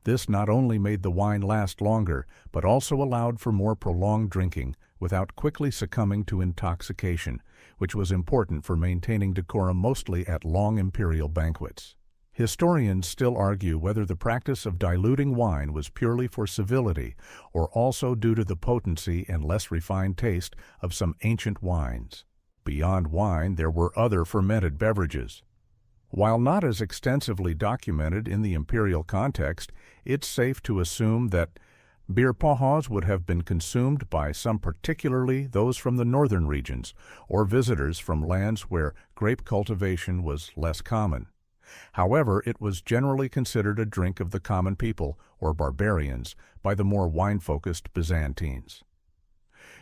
This not only made the wine last longer, but also allowed for more prolonged drinking without quickly succumbing to intoxication, which was important for maintaining decorum mostly at long imperial banquets. Historians still argue whether the practice of diluting wine was purely for civility or also due to the potency and less refined taste of some ancient wines. Beyond wine, there were other fermented beverages. While not as extensively documented in the imperial context, it's safe to assume that beer pohas would have been consumed by some, particularly those from the northern regions, or visitors from lands where grape cultivation was less common. However, it was generally considered a drink of the common people, or barbarians, by the more wine-focused Byzantines.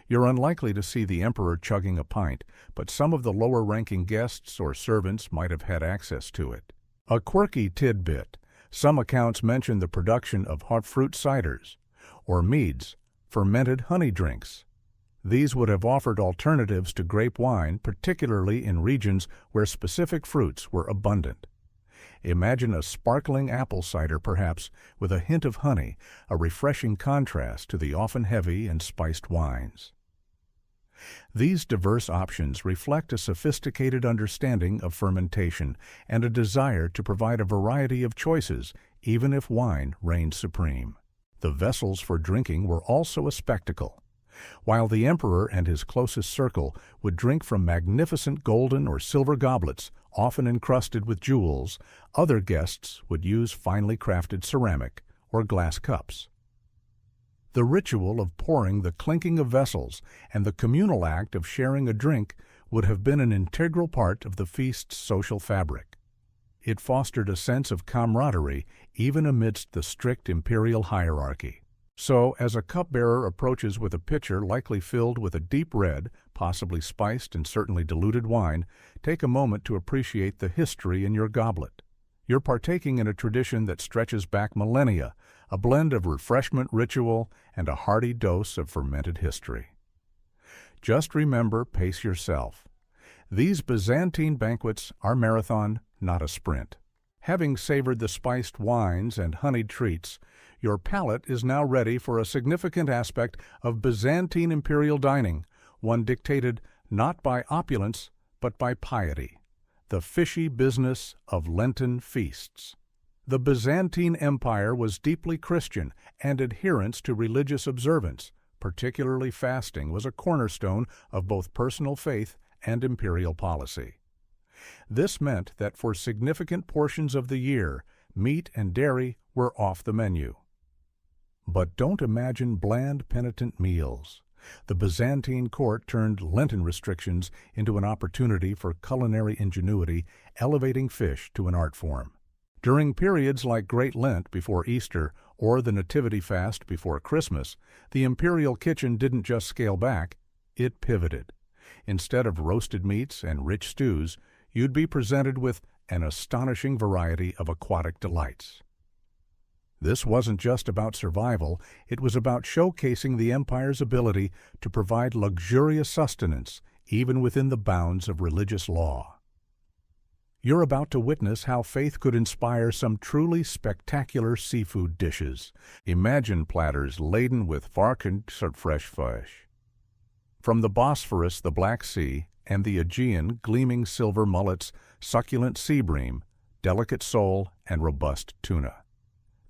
You're unlikely to see the emperor chugging a pint, but some of the lower-ranking guests or servants might have had access to it. A quirky tidbit: some accounts mention the production of hot fruit ciders, or meads, fermented honey drinks. These would have offered alternatives to grape wine, particularly in regions where specific fruits were abundant. Imagine a sparkling apple cider, perhaps, with a hint of honey, a refreshing contrast to the often heavy and spiced wines. These diverse options reflect a sophisticated understanding of fermentation and a desire to provide a variety of choices, even if wine reigned supreme. The vessels for drinking were also a spectacle. While the emperor and his closest circle would drink from magnificent golden or silver goblets, often encrusted with jewels, other guests would use finely crafted ceramic or glass cups. The ritual of pouring, the clinking of vessels, and the communal act of sharing a drink would have been an integral part of the feast's social fabric. It fostered a sense of camaraderie even amidst the strict imperial hierarchy. So, as a cupbearer approaches with a pitcher likely filled with a deep red, possibly spiced and certainly diluted wine, take a moment to appreciate the history in your goblet. You're partaking in a tradition that stretches back millennia, a blend of refreshment ritual and a hearty dose of fermented history. Just remember, pace yourself. These Byzantine banquets are marathon, not a sprint. Having savored the spiced wines and honeyed treats, your palate is now ready for a significant aspect of Byzantine imperial dining, one dictated not by opulence but by piety, the fishy business of Lenten feasts. The Byzantine Empire was deeply Christian, and adherence to religious observance, particularly fasting, was a cornerstone of both personal faith and imperial policy. This meant that for significant portions of the year, meat and dairy were off the menu. But don't imagine bland, penitent meals. The Byzantine court turned Lenten restrictions into an opportunity for culinary ingenuity, elevating fish to an art form. During periods like Great Lent before Easter or the Nativity Fast before Christmas, the imperial kitchen didn't just scale back, it pivoted. Instead of roasted meats and rich stews, you'd be presented with an astonishing variety of aquatic delights. This wasn't just about survival, it was about showcasing the empire's ability to provide luxurious sustenance, even within the bounds of religious law. You're about to witness how faith could inspire some truly spectacular seafood dishes. Imagine platters laden with fresh fish. From the Bosphorus, the Black Sea, and the Aegean, gleaming silver mullets, succulent sea bream, delicate sole, and robust tuna.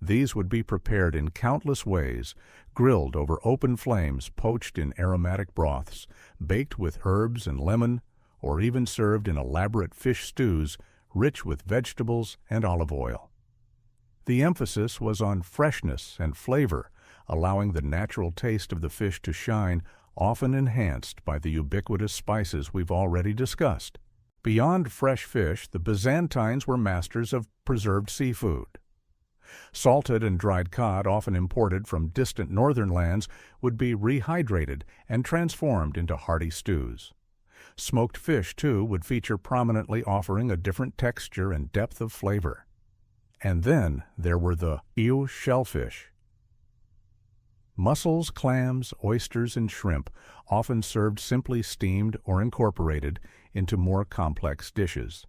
These would be prepared in countless ways, grilled over open flames, poached in aromatic broths, baked with herbs and lemon, or even served in elaborate fish stews rich with vegetables and olive oil. The emphasis was on freshness and flavor, allowing the natural taste of the fish to shine, often enhanced by the ubiquitous spices we've already discussed. Beyond fresh fish, the Byzantines were masters of preserved seafood. Salted and dried cod, often imported from distant northern lands, would be rehydrated and transformed into hearty stews. Smoked fish, too, would feature prominently, offering a different texture and depth of flavor. And then there were the shellfish. Mussels, clams, oysters, and shrimp, often served simply steamed or incorporated into more complex dishes.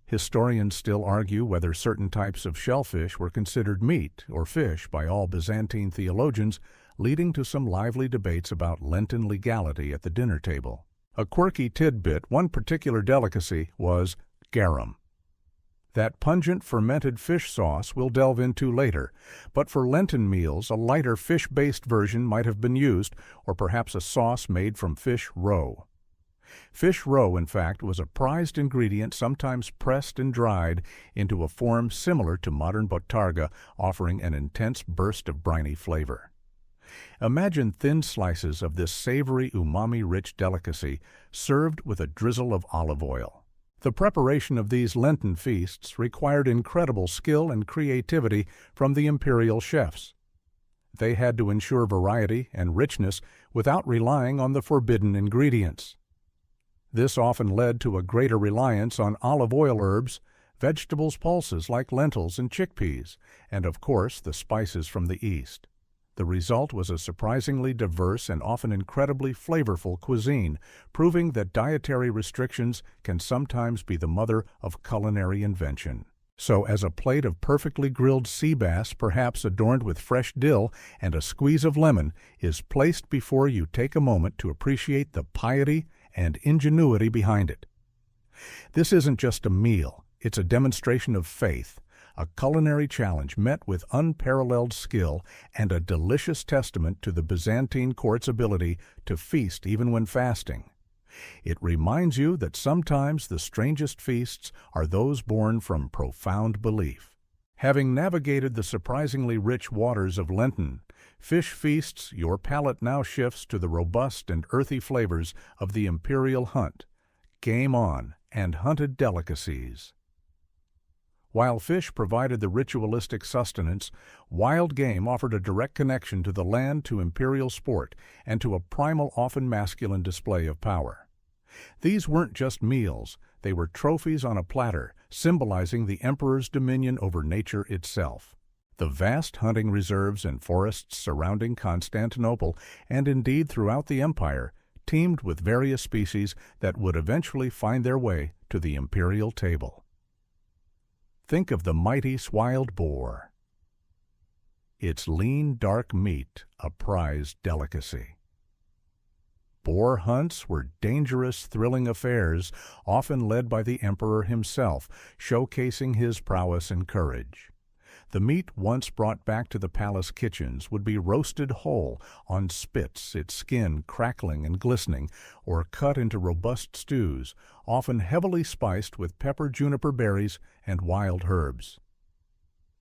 Historians still argue whether certain types of shellfish were considered meat or fish by all Byzantine theologians, leading to some lively debates about Lenten legality at the dinner table. A quirky tidbit, one particular delicacy, was garum. That pungent fermented fish sauce we'll delve into later, but for Lenten meals a lighter fish-based version might have been used, or perhaps a sauce made from fish roe. Fish roe, in fact, was a prized ingredient sometimes pressed and dried into a form similar to modern botarga, offering an intense burst of briny flavor. Imagine thin slices of this savory, umami-rich delicacy served with a drizzle of olive oil. The preparation of these Lenten feasts required incredible skill and creativity from the imperial chefs. They had to ensure variety and richness without relying on the forbidden ingredients. This often led to a greater reliance on olive oil herbs, vegetables pulses like lentils and chickpeas, and of course the spices from the East. The result was a surprisingly diverse and often incredibly flavorful cuisine, proving that dietary restrictions can sometimes be the mother of culinary invention. So, as a plate of perfectly grilled sea bass, perhaps adorned with fresh dill and a squeeze of lemon, is placed before you, take a moment to appreciate the piety and ingenuity behind it. This isn't just a meal, it's a demonstration of faith, a culinary challenge met with unparalleled skill, and a delicious testament to the Byzantine court's ability to feast even when fasting. It reminds you that sometimes the strangest feasts are those born from profound belief. Having navigated the surprisingly rich waters of Lenten fish feasts, your palate now shifts to the robust and earthy flavors of the imperial hunt, game on, and hunted delicacies. While fish provided the ritualistic sustenance, wild game offered a direct connection to the land, to imperial sport, and to a primal, often masculine display of power. These weren't just meals, they were trophies on a platter, symbolizing the emperor's dominion over nature itself. The vast hunting reserves and forests surrounding Constantinople, and indeed throughout the empire, teemed with various species that would eventually find their way to the imperial table. Think of the mighty wild boar. Its lean, dark meat, a prized delicacy. Boar hunts were dangerous, thrilling affairs, often led by the emperor himself, showcasing his prowess and courage. The meat once brought back to the palace kitchens would be roasted whole on spits, its skin crackling and glistening, or cut into robust stews, often heavily spiced with pepper, juniper berries, and wild herbs.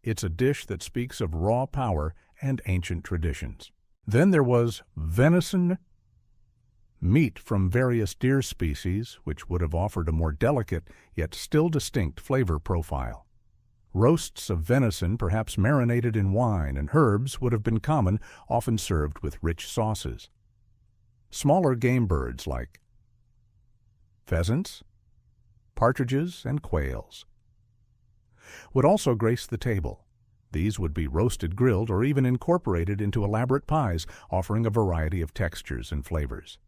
It's a dish that speaks of raw power and ancient traditions. Then there was venison meat from various deer species, which would have offered a more delicate yet still distinct flavor profile. Roasts of venison, perhaps marinated in wine and herbs, would have been common, often served with rich sauces. Smaller game birds like pheasants, partridges, and quails would also grace the table. These would be roasted, grilled, or even incorporated into elaborate pies, offering a variety of textures and flavors.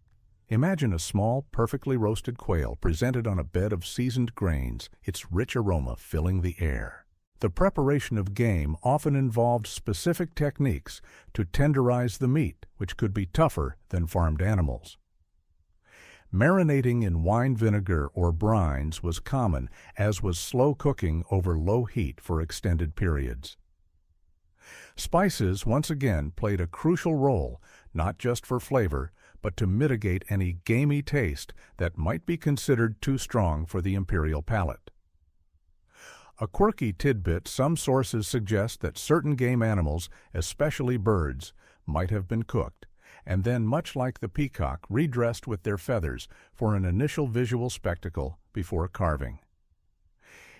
Imagine a small, perfectly roasted quail presented on a bed of seasoned grains, its rich aroma filling the air. The preparation of game often involved specific techniques to tenderize the meat, which could be tougher than farmed animals. Marinating in wine vinegar or brines was common, as was slow cooking over low heat for extended periods. Spices once again played a crucial role, not just for flavor, but to mitigate any gamey taste that might be considered too strong for the imperial palate. A quirky tidbit: some sources suggest that certain game animals, especially birds, might have been cooked, and then, much like the peacock, redressed with their feathers for an initial visual spectacle before carving.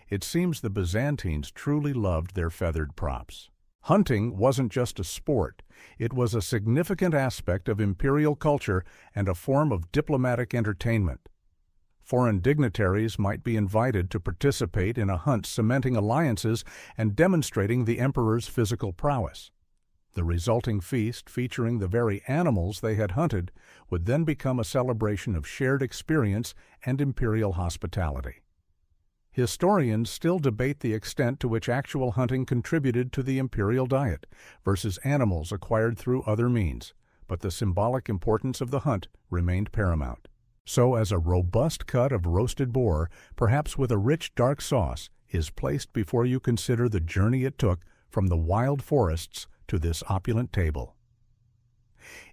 It seems the Byzantines truly loved their feathered props. Hunting wasn't just a sport, it was a significant aspect of imperial culture and a form of diplomatic entertainment. Foreign dignitaries might be invited to participate in a hunt, cementing alliances and demonstrating the emperor's physical prowess. The resulting feast, featuring the very animals they had hunted, would then become a celebration of shared experience and imperial hospitality. Historians still debate the extent to which actual hunting contributed to the imperial diet versus animals acquired through other means, but the symbolic importance of the hunt remained paramount. So, as a robust cut of roasted boar, perhaps with a rich dark sauce, is placed before you, consider the journey it took from the wild forests to this opulent table.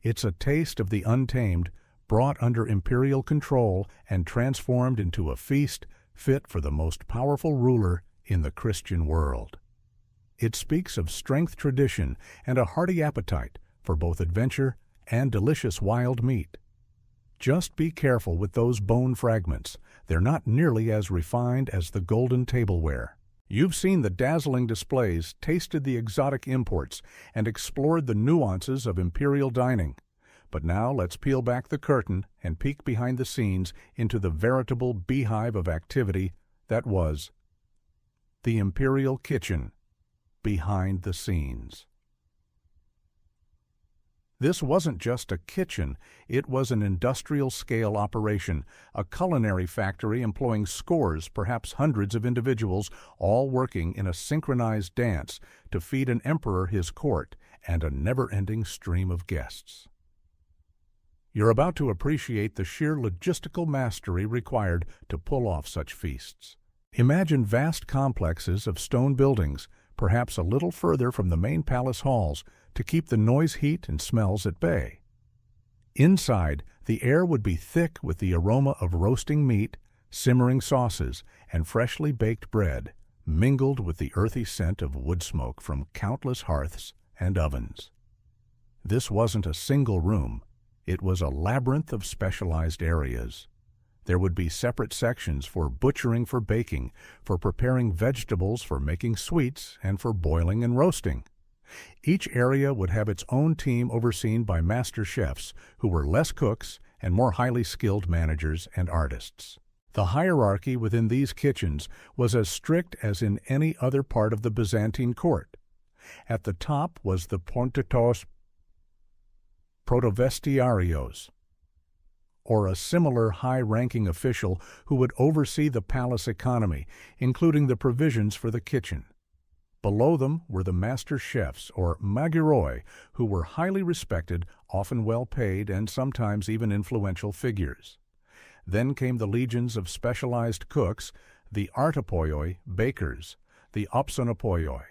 It's a taste of the untamed, brought under imperial control and transformed into a feast fit for the most powerful ruler in the Christian world. It speaks of strength, tradition, and a hearty appetite for both adventure and delicious wild meat. Just be careful with those bone fragments. They're not nearly as refined as the golden tableware. You've seen the dazzling displays, tasted the exotic imports, and explored the nuances of imperial dining. But now let's peel back the curtain and peek behind the scenes into the veritable beehive of activity that was the imperial kitchen, behind the scenes. This wasn't just a kitchen, it was an industrial-scale operation, a culinary factory employing scores, perhaps hundreds of individuals, all working in a synchronized dance to feed an emperor his court and a never-ending stream of guests. You're about to appreciate the sheer logistical mastery required to pull off such feasts. Imagine vast complexes of stone buildings, perhaps a little further from the main palace halls, to keep the noise, heat, and smells at bay. Inside, the air would be thick with the aroma of roasting meat, simmering sauces, and freshly baked bread, mingled with the earthy scent of wood smoke from countless hearths and ovens. This wasn't a single room. It was a labyrinth of specialized areas. There would be separate sections for butchering, for baking, for preparing vegetables, for making sweets, and for boiling and roasting. Each area would have its own team overseen by master chefs, who were less cooks and more highly skilled managers and artists. The hierarchy within these kitchens was as strict as in any other part of the Byzantine court. At the top was the pontitos protovestiarios, or a similar high-ranking official who would oversee the palace economy, including the provisions for the kitchen. Below them were the master chefs, or magiroi, who were highly respected, often well-paid, and sometimes even influential figures. Then came the legions of specialized cooks, the artopoioi, bakers, the opsonopoioi.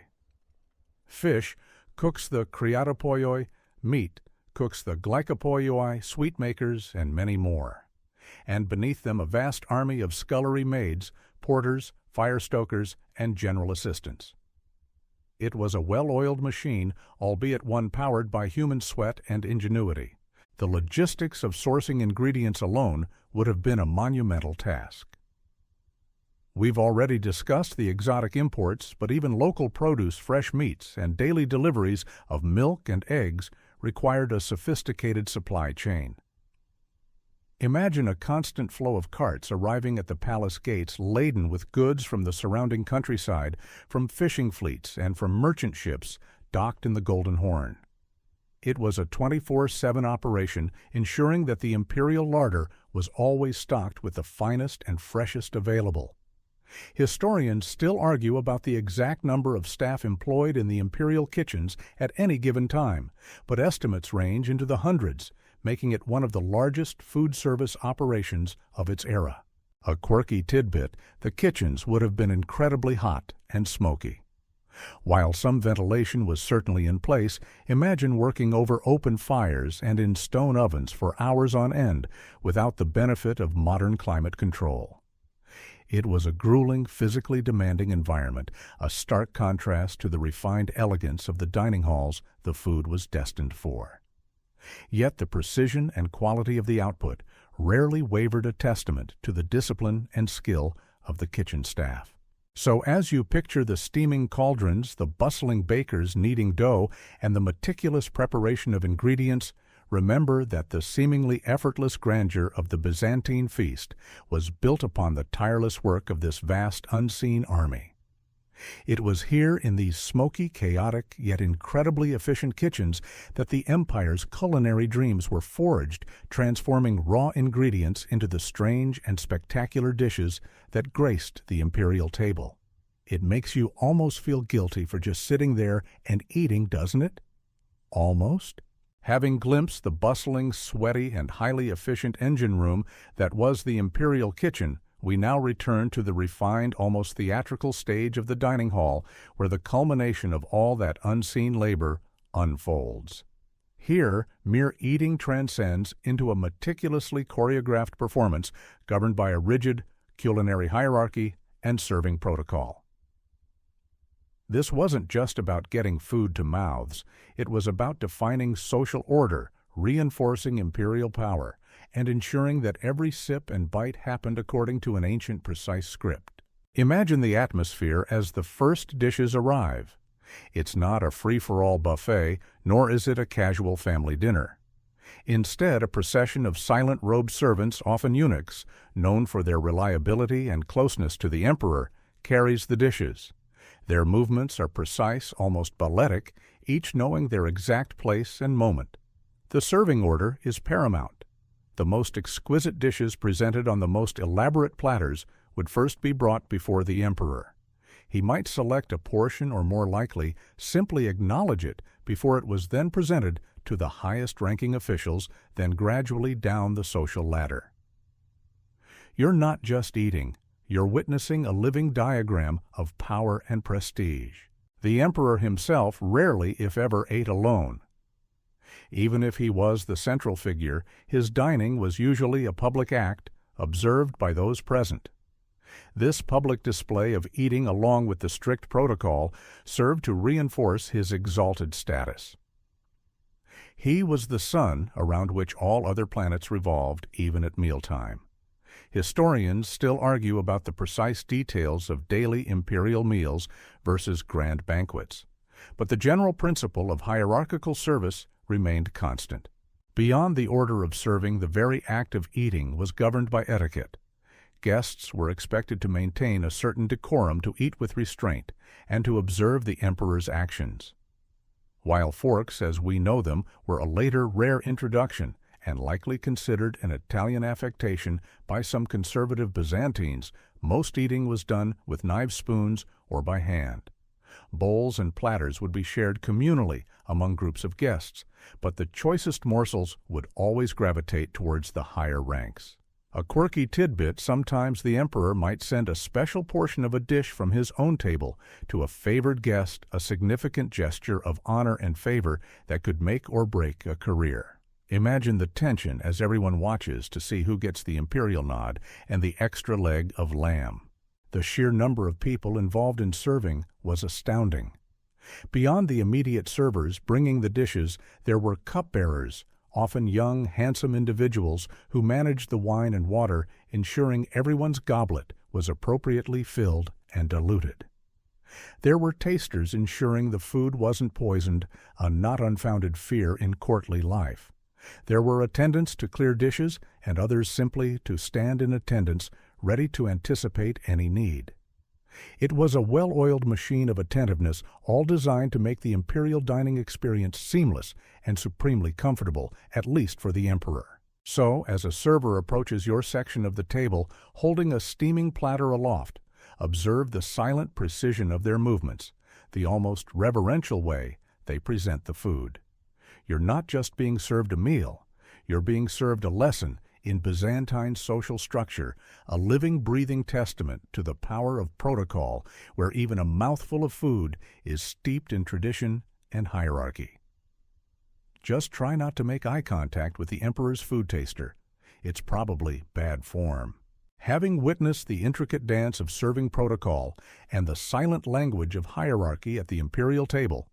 Fish, cooks the kriatopoioi, meat, cooks the glycopoioi, sweet makers, and many more. And beneath them a vast army of scullery maids, porters, fire stokers, and general assistants. It was a well-oiled machine, albeit one powered by human sweat and ingenuity. The logistics of sourcing ingredients alone would have been a monumental task. We've already discussed the exotic imports, but even local produce, fresh meats, and daily deliveries of milk and eggs required a sophisticated supply chain. Imagine a constant flow of carts arriving at the palace gates laden with goods from the surrounding countryside, from fishing fleets, and from merchant ships docked in the Golden Horn. It was a 24/7 operation, ensuring that the imperial larder was always stocked with the finest and freshest available. Historians still argue about the exact number of staff employed in the imperial kitchens at any given time, but estimates range into the hundreds, making it one of the largest food service operations of its era. A quirky tidbit, the kitchens would have been incredibly hot and smoky. While some ventilation was certainly in place, imagine working over open fires and in stone ovens for hours on end without the benefit of modern climate control. It was a grueling, physically demanding environment, a stark contrast to the refined elegance of the dining halls the food was destined for. Yet the precision and quality of the output rarely wavered, a testament to the discipline and skill of the kitchen staff. So as you picture the steaming cauldrons, the bustling bakers kneading dough, and the meticulous preparation of ingredients, remember that the seemingly effortless grandeur of the Byzantine feast was built upon the tireless work of this vast unseen army. It was here in these smoky, chaotic, yet incredibly efficient kitchens that the empire's culinary dreams were forged, transforming raw ingredients into the strange and spectacular dishes that graced the imperial table. It makes you almost feel guilty for just sitting there and eating, doesn't it? Almost. Having glimpsed the bustling, sweaty, and highly efficient engine room that was the imperial kitchen, we now return to the refined, almost theatrical stage of the dining hall, where the culmination of all that unseen labor unfolds. Here, mere eating transcends into a meticulously choreographed performance governed by a rigid culinary hierarchy and serving protocol. This wasn't just about getting food to mouths. It was about defining social order, reinforcing imperial power, and ensuring that every sip and bite happened according to an ancient, precise script. Imagine the atmosphere as the first dishes arrive. It's not a free-for-all buffet, nor is it a casual family dinner. Instead, a procession of silent-robed servants, often eunuchs, known for their reliability and closeness to the emperor, carries the dishes. Their movements are precise, almost balletic, each knowing their exact place and moment. The serving order is paramount. The most exquisite dishes presented on the most elaborate platters would first be brought before the emperor. He might select a portion, or more likely, simply acknowledge it before it was then presented to the highest-ranking officials, then gradually down the social ladder. You're not just eating. You're witnessing a living diagram of power and prestige. The emperor himself rarely, if ever, ate alone. Even if he was the central figure, his dining was usually a public act, observed by those present. This public display of eating, along with the strict protocol, served to reinforce his exalted status. He was the sun around which all other planets revolved, even at mealtime. Historians still argue about the precise details of daily imperial meals versus grand banquets, but the general principle of hierarchical service remained constant. Beyond the order of serving, the very act of eating was governed by etiquette. Guests were expected to maintain a certain decorum, to eat with restraint, and to observe the emperor's actions. While forks, as we know them, were a later rare introduction, and likely considered an Italian affectation by some conservative Byzantines, most eating was done with knife spoons or by hand. Bowls and platters would be shared communally among groups of guests, but the choicest morsels would always gravitate towards the higher ranks. A quirky tidbit, sometimes the emperor might send a special portion of a dish from his own table to a favored guest, a significant gesture of honor and favor that could make or break a career. Imagine the tension as everyone watches to see who gets the imperial nod and the extra leg of lamb. The sheer number of people involved in serving was astounding. Beyond the immediate servers bringing the dishes, there were cupbearers, often young, handsome individuals who managed the wine and water, ensuring everyone's goblet was appropriately filled and diluted. There were tasters ensuring the food wasn't poisoned, a not unfounded fear in courtly life. There were attendants to clear dishes, and others simply to stand in attendance, ready to anticipate any need. It was a well-oiled machine of attentiveness, all designed to make the imperial dining experience seamless and supremely comfortable, at least for the emperor. So, as a server approaches your section of the table, holding a steaming platter aloft, observe the silent precision of their movements, the almost reverential way they present the food. You're not just being served a meal, you're being served a lesson in Byzantine social structure, a living, breathing testament to the power of protocol, where even a mouthful of food is steeped in tradition and hierarchy. Just try not to make eye contact with the emperor's food taster. It's probably bad form. Having witnessed the intricate dance of serving protocol and the silent language of hierarchy at the imperial table,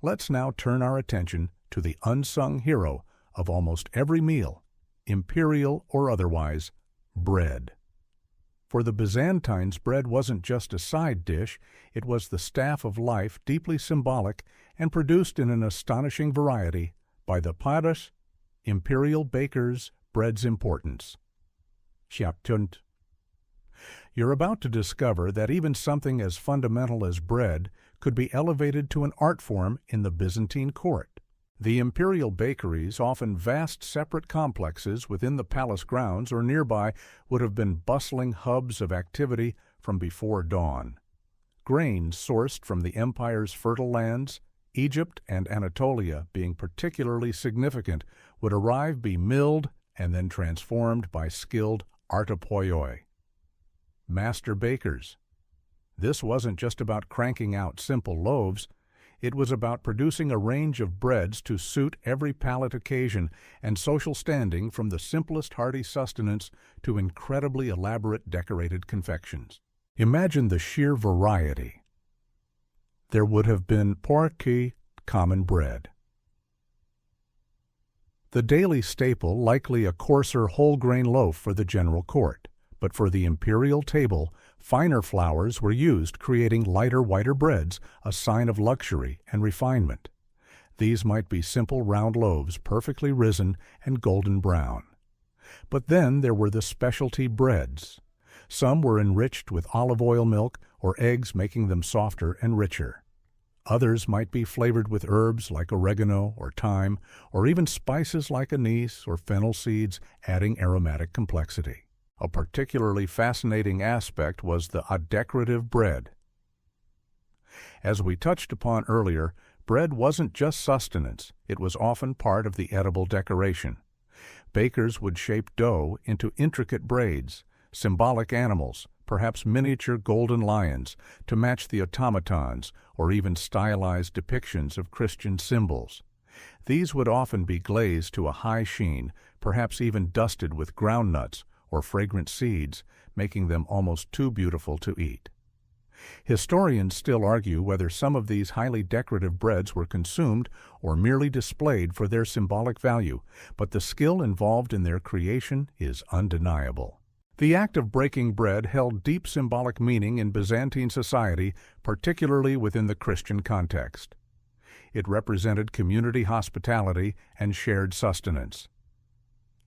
let's now turn our attention to the unsung hero of almost every meal, imperial or otherwise, bread. For the Byzantines, bread wasn't just a side dish, it was the staff of life, deeply symbolic and produced in an astonishing variety by the paras, imperial bakers, bread's importance. Chaptunt. You're about to discover that even something as fundamental as bread could be elevated to an art form in the Byzantine court. The imperial bakeries, often vast separate complexes within the palace grounds or nearby, would have been bustling hubs of activity from before dawn. Grains sourced from the empire's fertile lands, Egypt and Anatolia being particularly significant, would arrive, be milled, and then transformed by skilled artopoioi, master bakers. This wasn't just about cranking out simple loaves. It was about producing a range of breads to suit every palate occasion and social standing, from the simplest hearty sustenance to incredibly elaborate decorated confections. Imagine the sheer variety. There would have been porky, common bread, the daily staple, likely a coarser whole-grain loaf for the general court. But for the imperial table, finer flours were used, creating lighter, whiter breads, a sign of luxury and refinement. These might be simple round loaves, perfectly risen and golden brown. But then there were the specialty breads. Some were enriched with olive oil milk or eggs, making them softer and richer. Others might be flavored with herbs like oregano or thyme, or even spices like anise or fennel seeds, adding aromatic complexity. A particularly fascinating aspect was the decorative bread. As we touched upon earlier, bread wasn't just sustenance, it was often part of the edible decoration. Bakers would shape dough into intricate braids, symbolic animals, perhaps miniature golden lions, to match the automatons, or even stylized depictions of Christian symbols. These would often be glazed to a high sheen, perhaps even dusted with groundnuts or fragrant seeds, making them almost too beautiful to eat. Historians still argue whether some of these highly decorative breads were consumed or merely displayed for their symbolic value, but the skill involved in their creation is undeniable. The act of breaking bread held deep symbolic meaning in Byzantine society, particularly within the Christian context. It represented community hospitality and shared sustenance.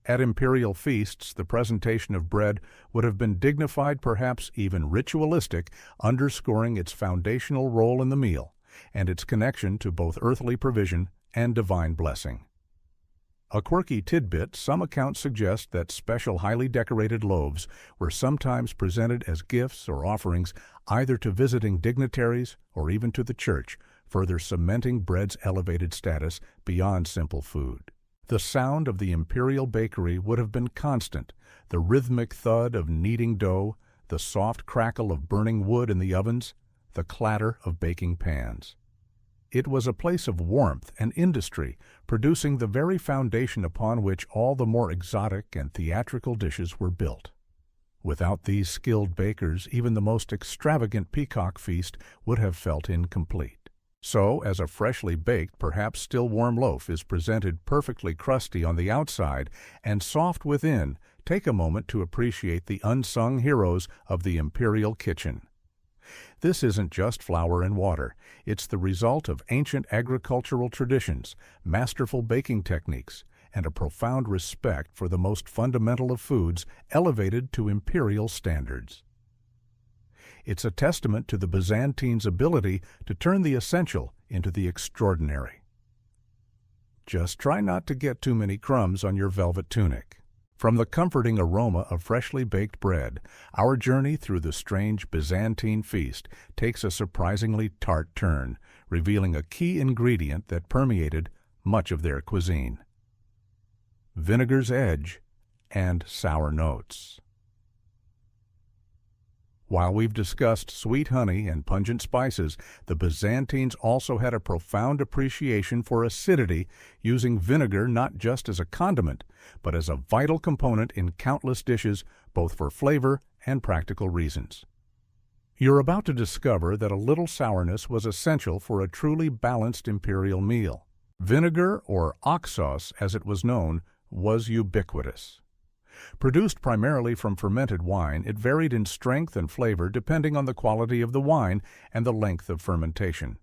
At imperial feasts, the presentation of bread would have been dignified, perhaps even ritualistic, underscoring its foundational role in the meal and its connection to both earthly provision and divine blessing. A quirky tidbit, some accounts suggest that special highly decorated loaves were sometimes presented as gifts or offerings either to visiting dignitaries or even to the church, further cementing bread's elevated status beyond simple food. The sound of the imperial bakery would have been constant, the rhythmic thud of kneading dough, the soft crackle of burning wood in the ovens, the clatter of baking pans. It was a place of warmth and industry, producing the very foundation upon which all the more exotic and theatrical dishes were built. Without these skilled bakers, even the most extravagant peacock feast would have felt incomplete. So, as a freshly baked, perhaps still warm loaf is presented perfectly crusty on the outside and soft within, take a moment to appreciate the unsung heroes of the imperial kitchen. This isn't just flour and water. It's the result of ancient agricultural traditions, masterful baking techniques, and a profound respect for the most fundamental of foods elevated to imperial standards. It's a testament to the Byzantines' ability to turn the essential into the extraordinary. Just try not to get too many crumbs on your velvet tunic. From the comforting aroma of freshly baked bread, our journey through the strange Byzantine feast takes a surprisingly tart turn, revealing a key ingredient that permeated much of their cuisine: vinegar's edge and sour notes. While we've discussed sweet honey and pungent spices, the Byzantines also had a profound appreciation for acidity, using vinegar not just as a condiment, but as a vital component in countless dishes, both for flavor and practical reasons. You're about to discover that a little sourness was essential for a truly balanced imperial meal. Vinegar, or oxos as it was known, was ubiquitous. Produced primarily from fermented wine, it varied in strength and flavor depending on the quality of the wine and the length of fermentation.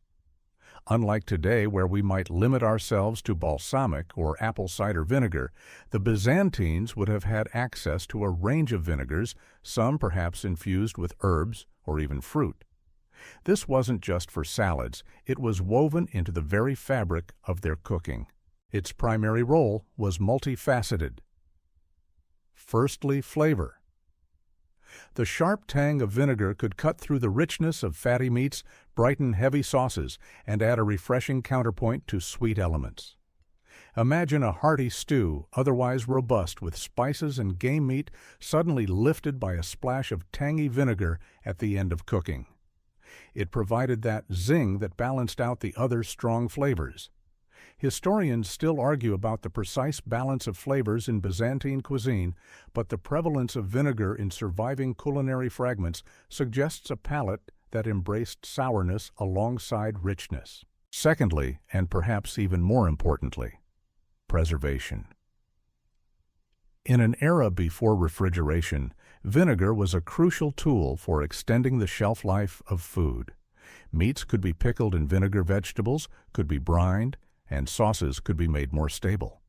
Unlike today, where we might limit ourselves to balsamic or apple cider vinegar, the Byzantines would have had access to a range of vinegars, some perhaps infused with herbs or even fruit. This wasn't just for salads, it was woven into the very fabric of their cooking. Its primary role was multifaceted. Firstly, flavor. The sharp tang of vinegar could cut through the richness of fatty meats, brighten heavy sauces, and add a refreshing counterpoint to sweet elements. Imagine a hearty stew, otherwise robust with spices and game meat, suddenly lifted by a splash of tangy vinegar at the end of cooking. It provided that zing that balanced out the other strong flavors. Historians still argue about the precise balance of flavors in Byzantine cuisine, but the prevalence of vinegar in surviving culinary fragments suggests a palate that embraced sourness alongside richness. Secondly, and perhaps even more importantly, preservation. In an era before refrigeration, vinegar was a crucial tool for extending the shelf life of food. Meats could be pickled in vinegar, vegetables could be brined, and sauces could be made more stable.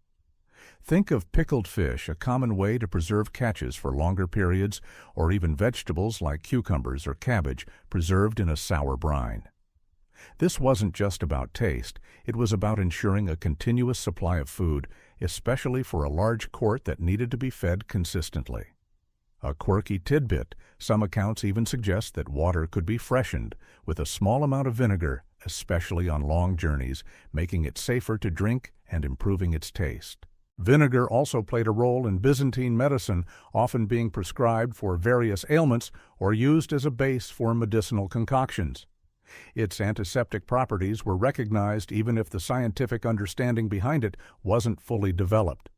Think of pickled fish, a common way to preserve catches for longer periods, or even vegetables like cucumbers or cabbage preserved in a sour brine. This wasn't just about taste, it was about ensuring a continuous supply of food, especially for a large court that needed to be fed consistently. A quirky tidbit, some accounts even suggest that water could be freshened with a small amount of vinegar, especially on long journeys, making it safer to drink and improving its taste. Vinegar also played a role in Byzantine medicine, often being prescribed for various ailments or used as a base for medicinal concoctions. Its antiseptic properties were recognized even if the scientific understanding behind it wasn't fully developed.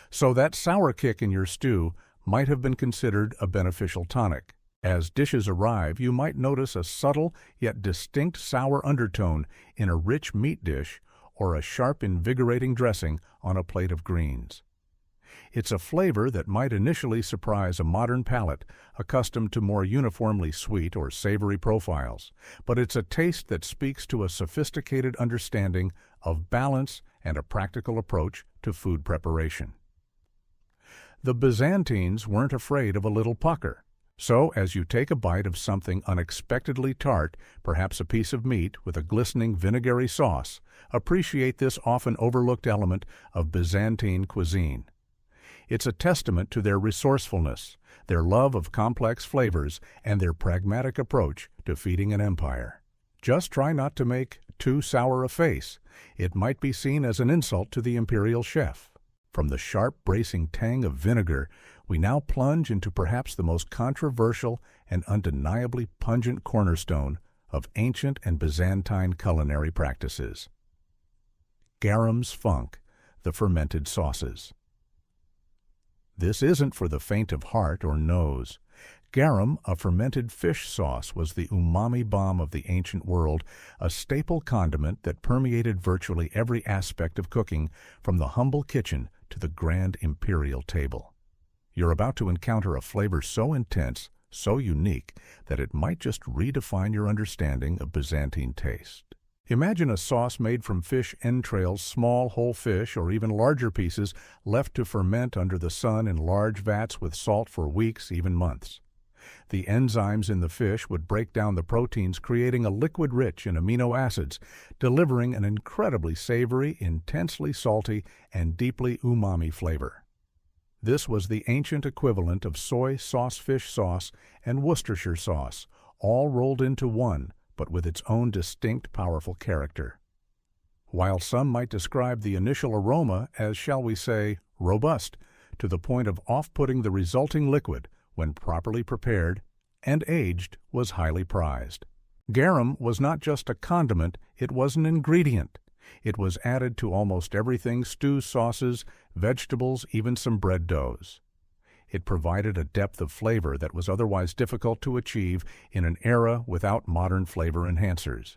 So that sour kick in your stew might have been considered a beneficial tonic. As dishes arrive, you might notice a subtle yet distinct sour undertone in a rich meat dish or a sharp, invigorating dressing on a plate of greens. It's a flavor that might initially surprise a modern palate accustomed to more uniformly sweet or savory profiles, but it's a taste that speaks to a sophisticated understanding of balance and a practical approach to food preparation. The Byzantines weren't afraid of a little pucker. So, as you take a bite of something unexpectedly tart, perhaps a piece of meat with a glistening vinegary sauce, appreciate this often overlooked element of Byzantine cuisine. It's a testament to their resourcefulness, their love of complex flavors, and their pragmatic approach to feeding an empire. Just try not to make too sour a face. It might be seen as an insult to the imperial chef. From the sharp, bracing tang of vinegar, we now plunge into perhaps the most controversial and undeniably pungent cornerstone of ancient and Byzantine culinary practices: garam's funk, the fermented sauces. This isn't for the faint of heart or nose. Garum, a fermented fish sauce, was the umami bomb of the ancient world, a staple condiment that permeated virtually every aspect of cooking, from the humble kitchen to the grand imperial table. You're about to encounter a flavor so intense, so unique, that it might just redefine your understanding of Byzantine taste. Imagine a sauce made from fish entrails, small whole fish, or even larger pieces, left to ferment under the sun in large vats with salt for weeks, even months. The enzymes in the fish would break down the proteins, creating a liquid rich in amino acids, delivering an incredibly savory, intensely salty, and deeply umami flavor. This was the ancient equivalent of soy sauce fish sauce and Worcestershire sauce, all rolled into one, but with its own distinct, powerful character. While some might describe the initial aroma as, shall we say, robust, to the point of off-putting, the resulting liquid, when properly prepared and aged, was highly prized. Garum was not just a condiment, it was an ingredient. It was added to almost everything: stews, sauces, vegetables, even some bread doughs. It provided a depth of flavor that was otherwise difficult to achieve in an era without modern flavor enhancers.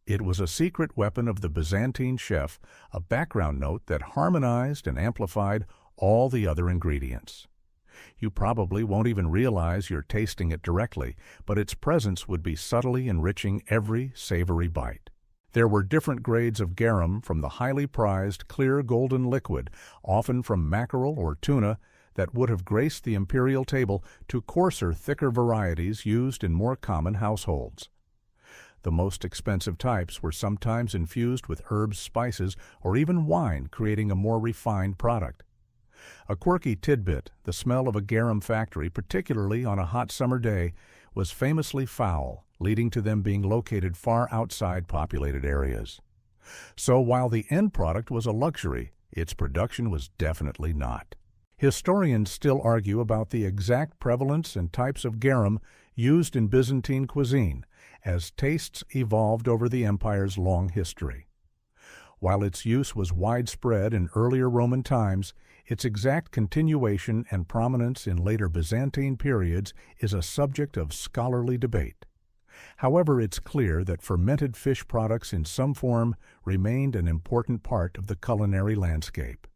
It was a secret weapon of the Byzantine chef, a background note that harmonized and amplified all the other ingredients. You probably won't even realize you're tasting it directly, but its presence would be subtly enriching every savory bite. There were different grades of garum, from the highly prized clear golden liquid, often from mackerel or tuna, that would have graced the imperial table, to coarser, thicker varieties used in more common households. The most expensive types were sometimes infused with herbs, spices, or even wine, creating a more refined product. A quirky tidbit: the smell of a garum factory, particularly on a hot summer day, was famously foul, leading to them being located far outside populated areas. So while the end product was a luxury, its production was definitely not. Historians still argue about the exact prevalence and types of garum used in Byzantine cuisine, as tastes evolved over the empire's long history. While its use was widespread in earlier Roman times, its exact continuation and prominence in later Byzantine periods is a subject of scholarly debate. However, it's clear that fermented fish products in some form remained an important part of the culinary landscape.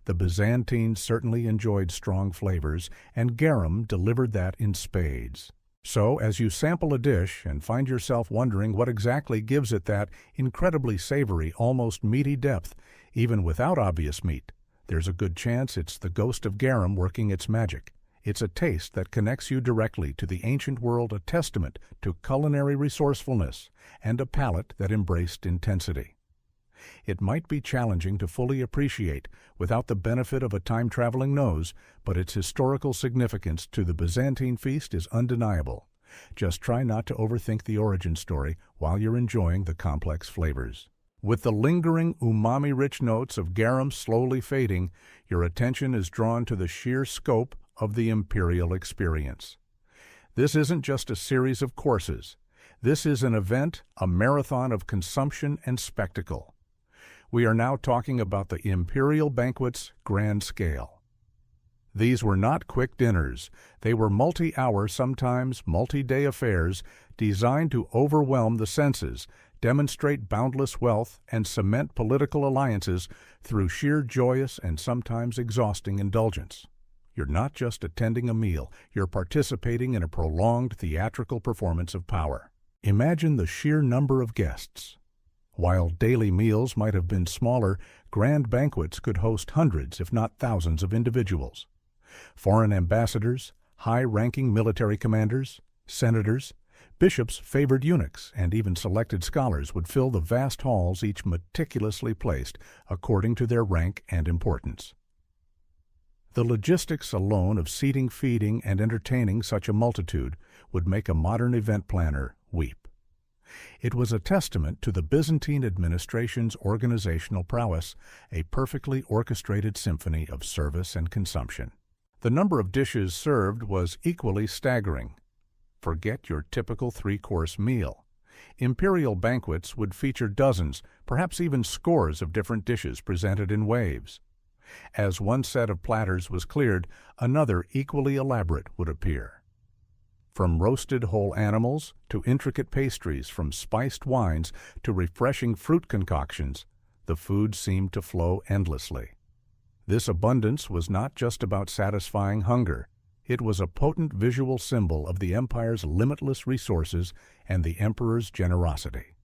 The Byzantines certainly enjoyed strong flavors, and garum delivered that in spades. So, as you sample a dish and find yourself wondering what exactly gives it that incredibly savory, almost meaty depth, even without obvious meat, there's a good chance it's the ghost of garum working its magic. It's a taste that connects you directly to the ancient world, a testament to culinary resourcefulness, and a palate that embraced intensity. It might be challenging to fully appreciate without the benefit of a time-traveling nose, but its historical significance to the Byzantine feast is undeniable. Just try not to overthink the origin story while you're enjoying the complex flavors. With the lingering umami-rich notes of garum slowly fading, your attention is drawn to the sheer scope of the imperial experience. This isn't just a series of courses. This is an event, a marathon of consumption and spectacle. We are now talking about the imperial banquet's grand scale. These were not quick dinners. They were multi-hour, sometimes multi-day affairs designed to overwhelm the senses, demonstrate boundless wealth, and cement political alliances through sheer joyous and sometimes exhausting indulgence. You're not just attending a meal, you're participating in a prolonged theatrical performance of power. Imagine the sheer number of guests. While daily meals might have been smaller, grand banquets could host hundreds, if not thousands, of individuals. Foreign ambassadors, high-ranking military commanders, senators, bishops, favored eunuchs, and even selected scholars would fill the vast halls, each meticulously placed according to their rank and importance. The logistics alone of seating, feeding, and entertaining such a multitude would make a modern event planner weep. It was a testament to the Byzantine administration's organizational prowess, a perfectly orchestrated symphony of service and consumption. The number of dishes served was equally staggering. Forget your typical three-course meal. Imperial banquets would feature dozens, perhaps even scores of different dishes presented in waves. As one set of platters was cleared, another equally elaborate would appear. From roasted whole animals to intricate pastries, from spiced wines to refreshing fruit concoctions, the food seemed to flow endlessly. This abundance was not just about satisfying hunger. It was a potent visual symbol of the empire's limitless resources and the emperor's generosity.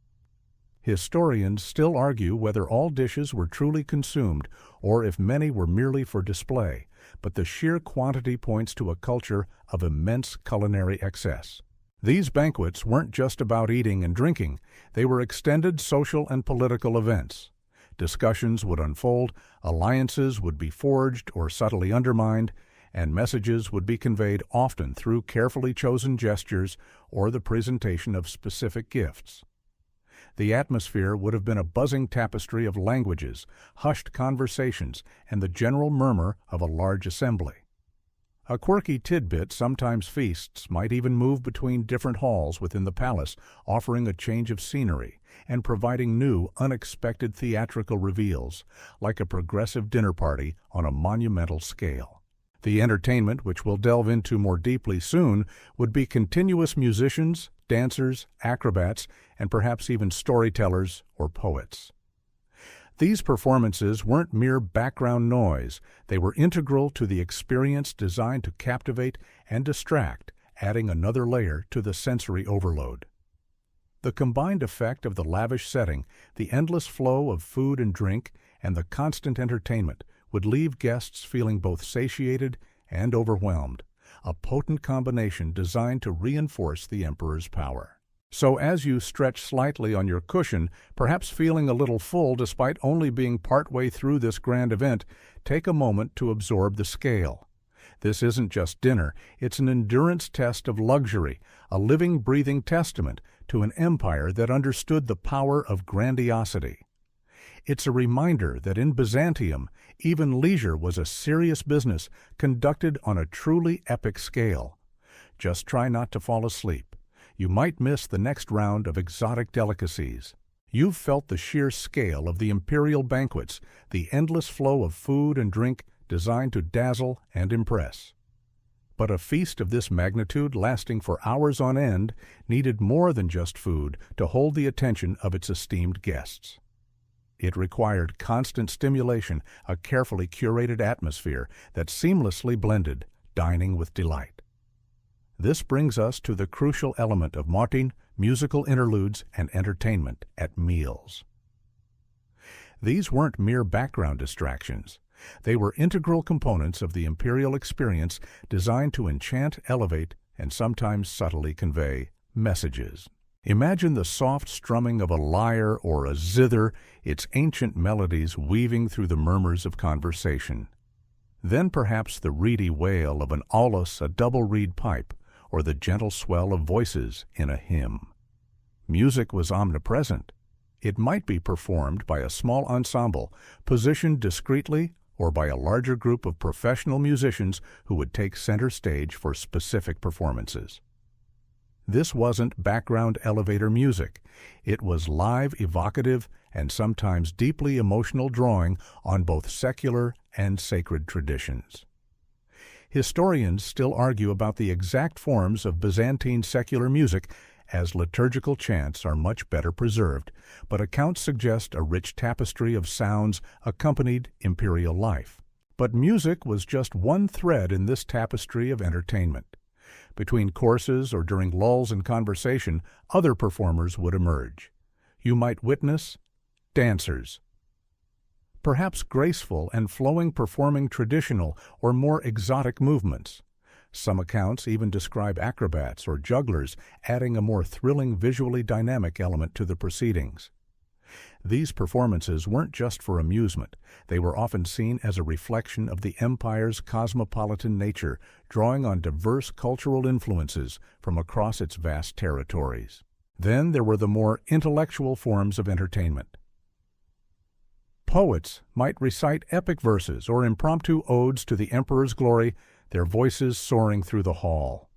Historians still argue whether all dishes were truly consumed or if many were merely for display, but the sheer quantity points to a culture of immense culinary excess. These banquets weren't just about eating and drinking, they were extended social and political events. Discussions would unfold, alliances would be forged or subtly undermined, and messages would be conveyed often through carefully chosen gestures or the presentation of specific gifts. The atmosphere would have been a buzzing tapestry of languages, hushed conversations, and the general murmur of a large assembly. A quirky tidbit, sometimes feasts might even move between different halls within the palace, offering a change of scenery and providing new, unexpected theatrical reveals, like a progressive dinner party on a monumental scale. The entertainment, which we'll delve into more deeply soon, would be continuous musicians, dancers, acrobats, and perhaps even storytellers or poets. These performances weren't mere background noise, they were integral to the experience designed to captivate and distract, adding another layer to the sensory overload. The combined effect of the lavish setting, the endless flow of food and drink, and the constant entertainment would leave guests feeling both satiated and overwhelmed, a potent combination designed to reinforce the emperor's power. So as you stretch slightly on your cushion, perhaps feeling a little full despite only being partway through this grand event, take a moment to absorb the scale. This isn't just dinner, it's an endurance test of luxury, a living, breathing testament to an empire that understood the power of grandiosity. It's a reminder that in Byzantium, even leisure was a serious business conducted on a truly epic scale. Just try not to fall asleep. You might miss the next round of exotic delicacies. You've felt the sheer scale of the imperial banquets, the endless flow of food and drink designed to dazzle and impress. But a feast of this magnitude, lasting for hours on end, needed more than just food to hold the attention of its esteemed guests. It required constant stimulation, a carefully curated atmosphere that seamlessly blended dining with delight. This brings us to the crucial element of motin, musical interludes, and entertainment at meals. These weren't mere background distractions. They were integral components of the imperial experience designed to enchant, elevate, and sometimes subtly convey messages. Imagine the soft strumming of a lyre or a zither, its ancient melodies weaving through the murmurs of conversation. Then perhaps the reedy wail of an aulus, a double reed pipe, or the gentle swell of voices in a hymn. Music was omnipresent. It might be performed by a small ensemble, positioned discreetly, or by a larger group of professional musicians who would take center stage for specific performances. This wasn't background elevator music. It was live, evocative, and sometimes deeply emotional drawing on both secular and sacred traditions. Historians still argue about the exact forms of Byzantine secular music, as liturgical chants are much better preserved, but accounts suggest a rich tapestry of sounds accompanied imperial life. But music was just one thread in this tapestry of entertainment. Between courses or during lulls in conversation, other performers would emerge. You might witness dancers, perhaps graceful and flowing, performing traditional or more exotic movements. Some accounts even describe acrobats or jugglers, adding a more thrilling, visually dynamic element to the proceedings. These performances weren't just for amusement. They were often seen as a reflection of the empire's cosmopolitan nature, drawing on diverse cultural influences from across its vast territories. Then there were the more intellectual forms of entertainment. Poets might recite epic verses or impromptu odes to the emperor's glory, their voices soaring through the hall.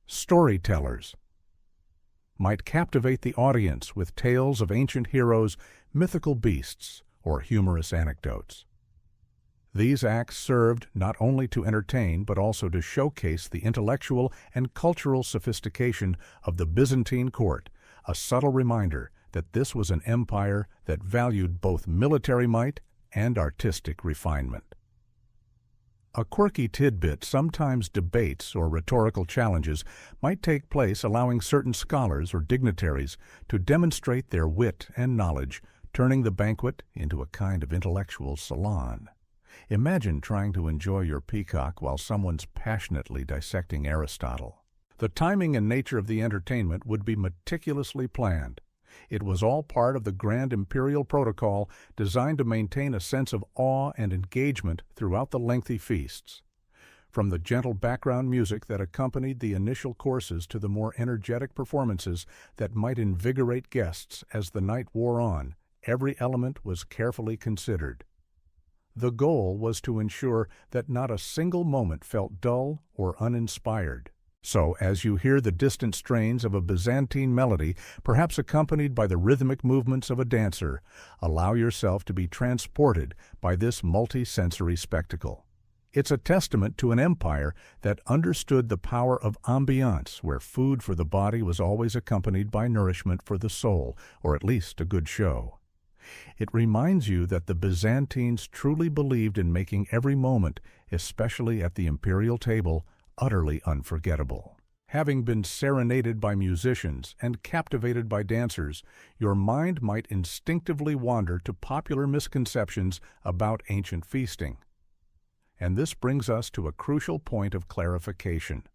Storytellers might captivate the audience with tales of ancient heroes, mythical beasts, or humorous anecdotes. These acts served not only to entertain but also to showcase the intellectual and cultural sophistication of the Byzantine court, a subtle reminder that this was an empire that valued both military might and artistic refinement. A quirky tidbit, sometimes debates or rhetorical challenges, might take place, allowing certain scholars or dignitaries to demonstrate their wit and knowledge, turning the banquet into a kind of intellectual salon. Imagine trying to enjoy your peacock while someone's passionately dissecting Aristotle. The timing and nature of the entertainment would be meticulously planned. It was all part of the grand imperial protocol designed to maintain a sense of awe and engagement throughout the lengthy feasts. From the gentle background music that accompanied the initial courses to the more energetic performances that might invigorate guests as the night wore on, every element was carefully considered. The goal was to ensure that not a single moment felt dull or uninspired. So, as you hear the distant strains of a Byzantine melody, perhaps accompanied by the rhythmic movements of a dancer, allow yourself to be transported by this multi-sensory spectacle. It's a testament to an empire that understood the power of ambiance, where food for the body was always accompanied by nourishment for the soul, or at least a good show. It reminds you that the Byzantines truly believed in making every moment, especially at the imperial table, utterly unforgettable. Having been serenaded by musicians and captivated by dancers, your mind might instinctively wander to popular misconceptions about ancient feasting. And this brings us to a crucial point of clarification.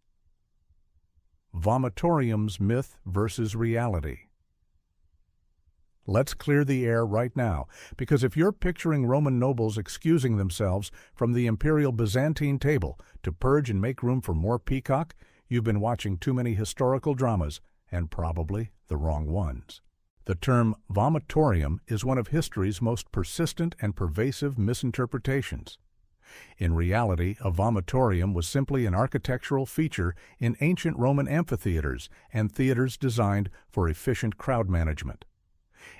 Vomitorium's myth versus reality. Let's clear the air right now, because if you're picturing Roman nobles excusing themselves from the imperial Byzantine table to purge and make room for more peacock, you've been watching too many historical dramas, and probably the wrong ones. The term vomitorium is one of history's most persistent and pervasive misinterpretations. In reality, a vomitorium was simply an architectural feature in ancient Roman amphitheaters and theaters designed for efficient crowd management.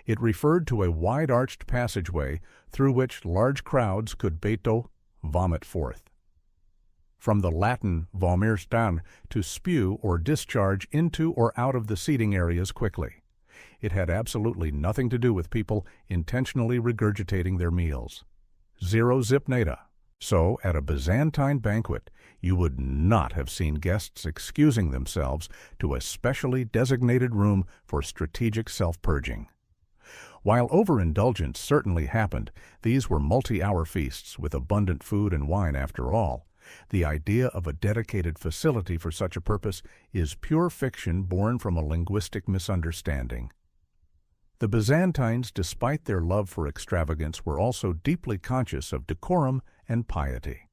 It referred to a wide-arched passageway through which large crowds could vomit forth. From the Latin vomirtan, to spew or discharge into or out of the seating areas quickly. It had absolutely nothing to do with people intentionally regurgitating their meals. Zero zip nada. So, at a Byzantine banquet, you would not have seen guests excusing themselves to a specially designated room for strategic self-purging. While overindulgence certainly happened, these were multi-hour feasts with abundant food and wine after all. The idea of a dedicated facility for such a purpose is pure fiction born from a linguistic misunderstanding. The Byzantines, despite their love for extravagance, were also deeply conscious of decorum and piety.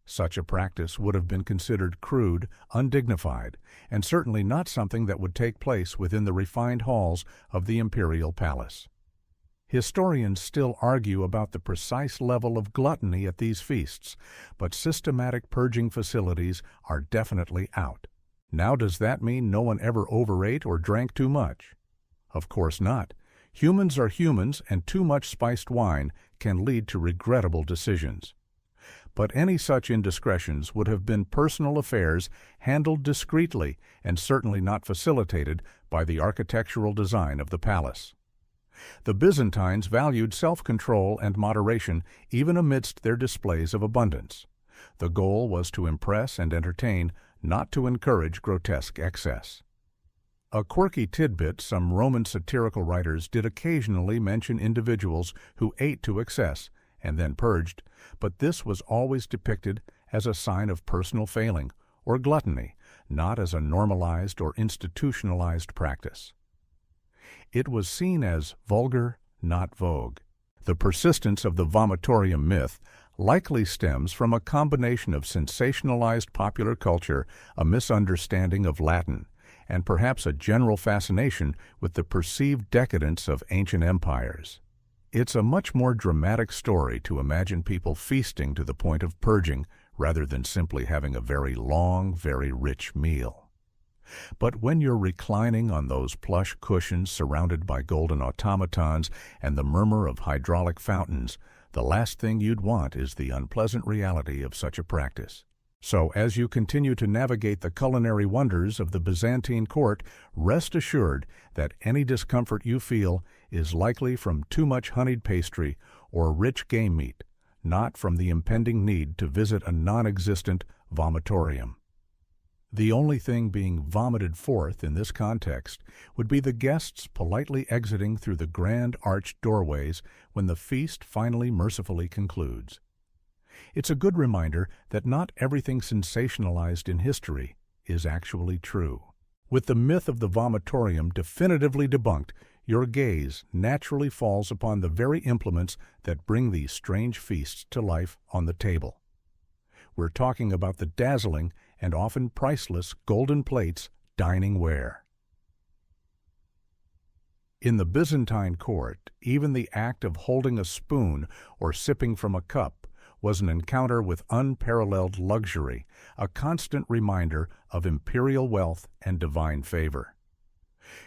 Such a practice would have been considered crude, undignified, and certainly not something that would take place within the refined halls of the imperial palace. Historians still argue about the precise level of gluttony at these feasts, but systematic purging facilities are definitely out. Now, does that mean no one ever overate or drank too much? Of course not. Humans are humans, and too much spiced wine can lead to regrettable decisions. But any such indiscretions would have been personal affairs handled discreetly and certainly not facilitated by the architectural design of the palace. The Byzantines valued self-control and moderation even amidst their displays of abundance. The goal was to impress and entertain, not to encourage grotesque excess. A quirky tidbit: some Roman satirical writers did occasionally mention individuals who ate to excess and then purged, but this was always depicted as a sign of personal failing or gluttony, not as a normalized or institutionalized practice. It was seen as vulgar, not vogue. The persistence of the vomitorium myth likely stems from a combination of sensationalized popular culture, a misunderstanding of Latin, and perhaps a general fascination with the perceived decadence of ancient empires. It's a much more dramatic story to imagine people feasting to the point of purging rather than simply having a very long, very rich meal. But when you're reclining on those plush cushions surrounded by golden automatons and the murmur of hydraulic fountains, The last thing you'd want is the unpleasant reality of such a practice. So, as you continue to navigate the culinary wonders of the Byzantine court, rest assured that any discomfort you feel is likely from too much honeyed pastry or rich game meat, not from the impending need to visit a non-existent vomitorium. The only thing being vomited forth in this context would be the guests politely exiting through the grand arched doorways when the feast finally mercifully concludes. It's a good reminder that not everything sensationalized in history is actually true. With the myth of the vomitorium definitively debunked, your gaze naturally falls upon the very implements that bring these strange feasts to life on the table. We're talking about the dazzling and often priceless golden plates dining ware. In the Byzantine court, even the act of holding a spoon or sipping from a cup was an encounter with unparalleled luxury, a constant reminder of imperial wealth and divine favor.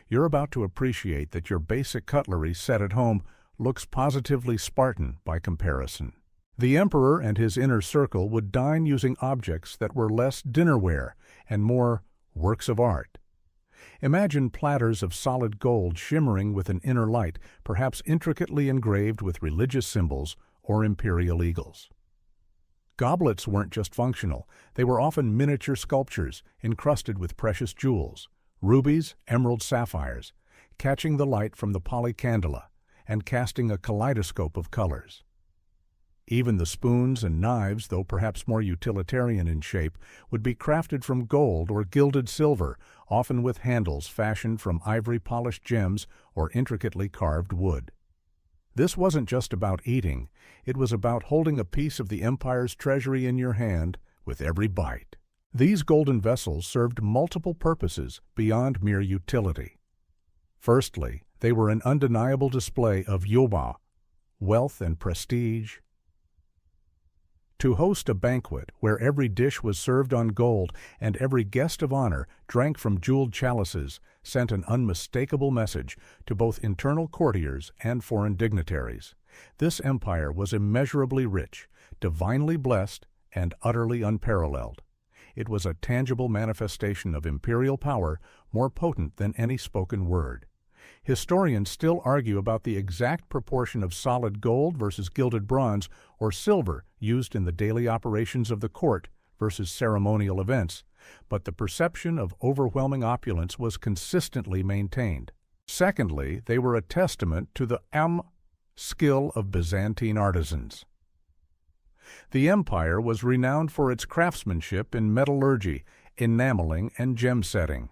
You're about to appreciate that your basic cutlery set at home looks positively Spartan by comparison. The emperor and his inner circle would dine using objects that were less dinnerware and more works of art. Imagine platters of solid gold shimmering with an inner light, perhaps intricately engraved with religious symbols or imperial eagles. Goblets weren't just functional, they were often miniature sculptures encrusted with precious jewels, rubies, emerald sapphires, catching the light from the polycandela and casting a kaleidoscope of colors. Even the spoons and knives, though perhaps more utilitarian in shape, would be crafted from gold or gilded silver, often with handles fashioned from ivory-polished gems or intricately carved wood. This wasn't just about eating, it was about holding a piece of the empire's treasury in your hand with every bite. These golden vessels served multiple purposes beyond mere utility. Firstly, they were an undeniable display of yuba, wealth and prestige. To host a banquet where every dish was served on gold and every guest of honor drank from jeweled chalices sent an unmistakable message to both internal courtiers and foreign dignitaries. This empire was immeasurably rich, divinely blessed, and utterly unparalleled. It was a tangible manifestation of imperial power more potent than any spoken word. Historians still argue about the exact proportion of solid gold versus gilded bronze or silver used in the daily operations of the court versus ceremonial events, but the perception of overwhelming opulence was consistently maintained. Secondly, they were a testament to the skill of Byzantine artisans. The empire was renowned for its craftsmanship in metallurgy, enameling, and gem setting.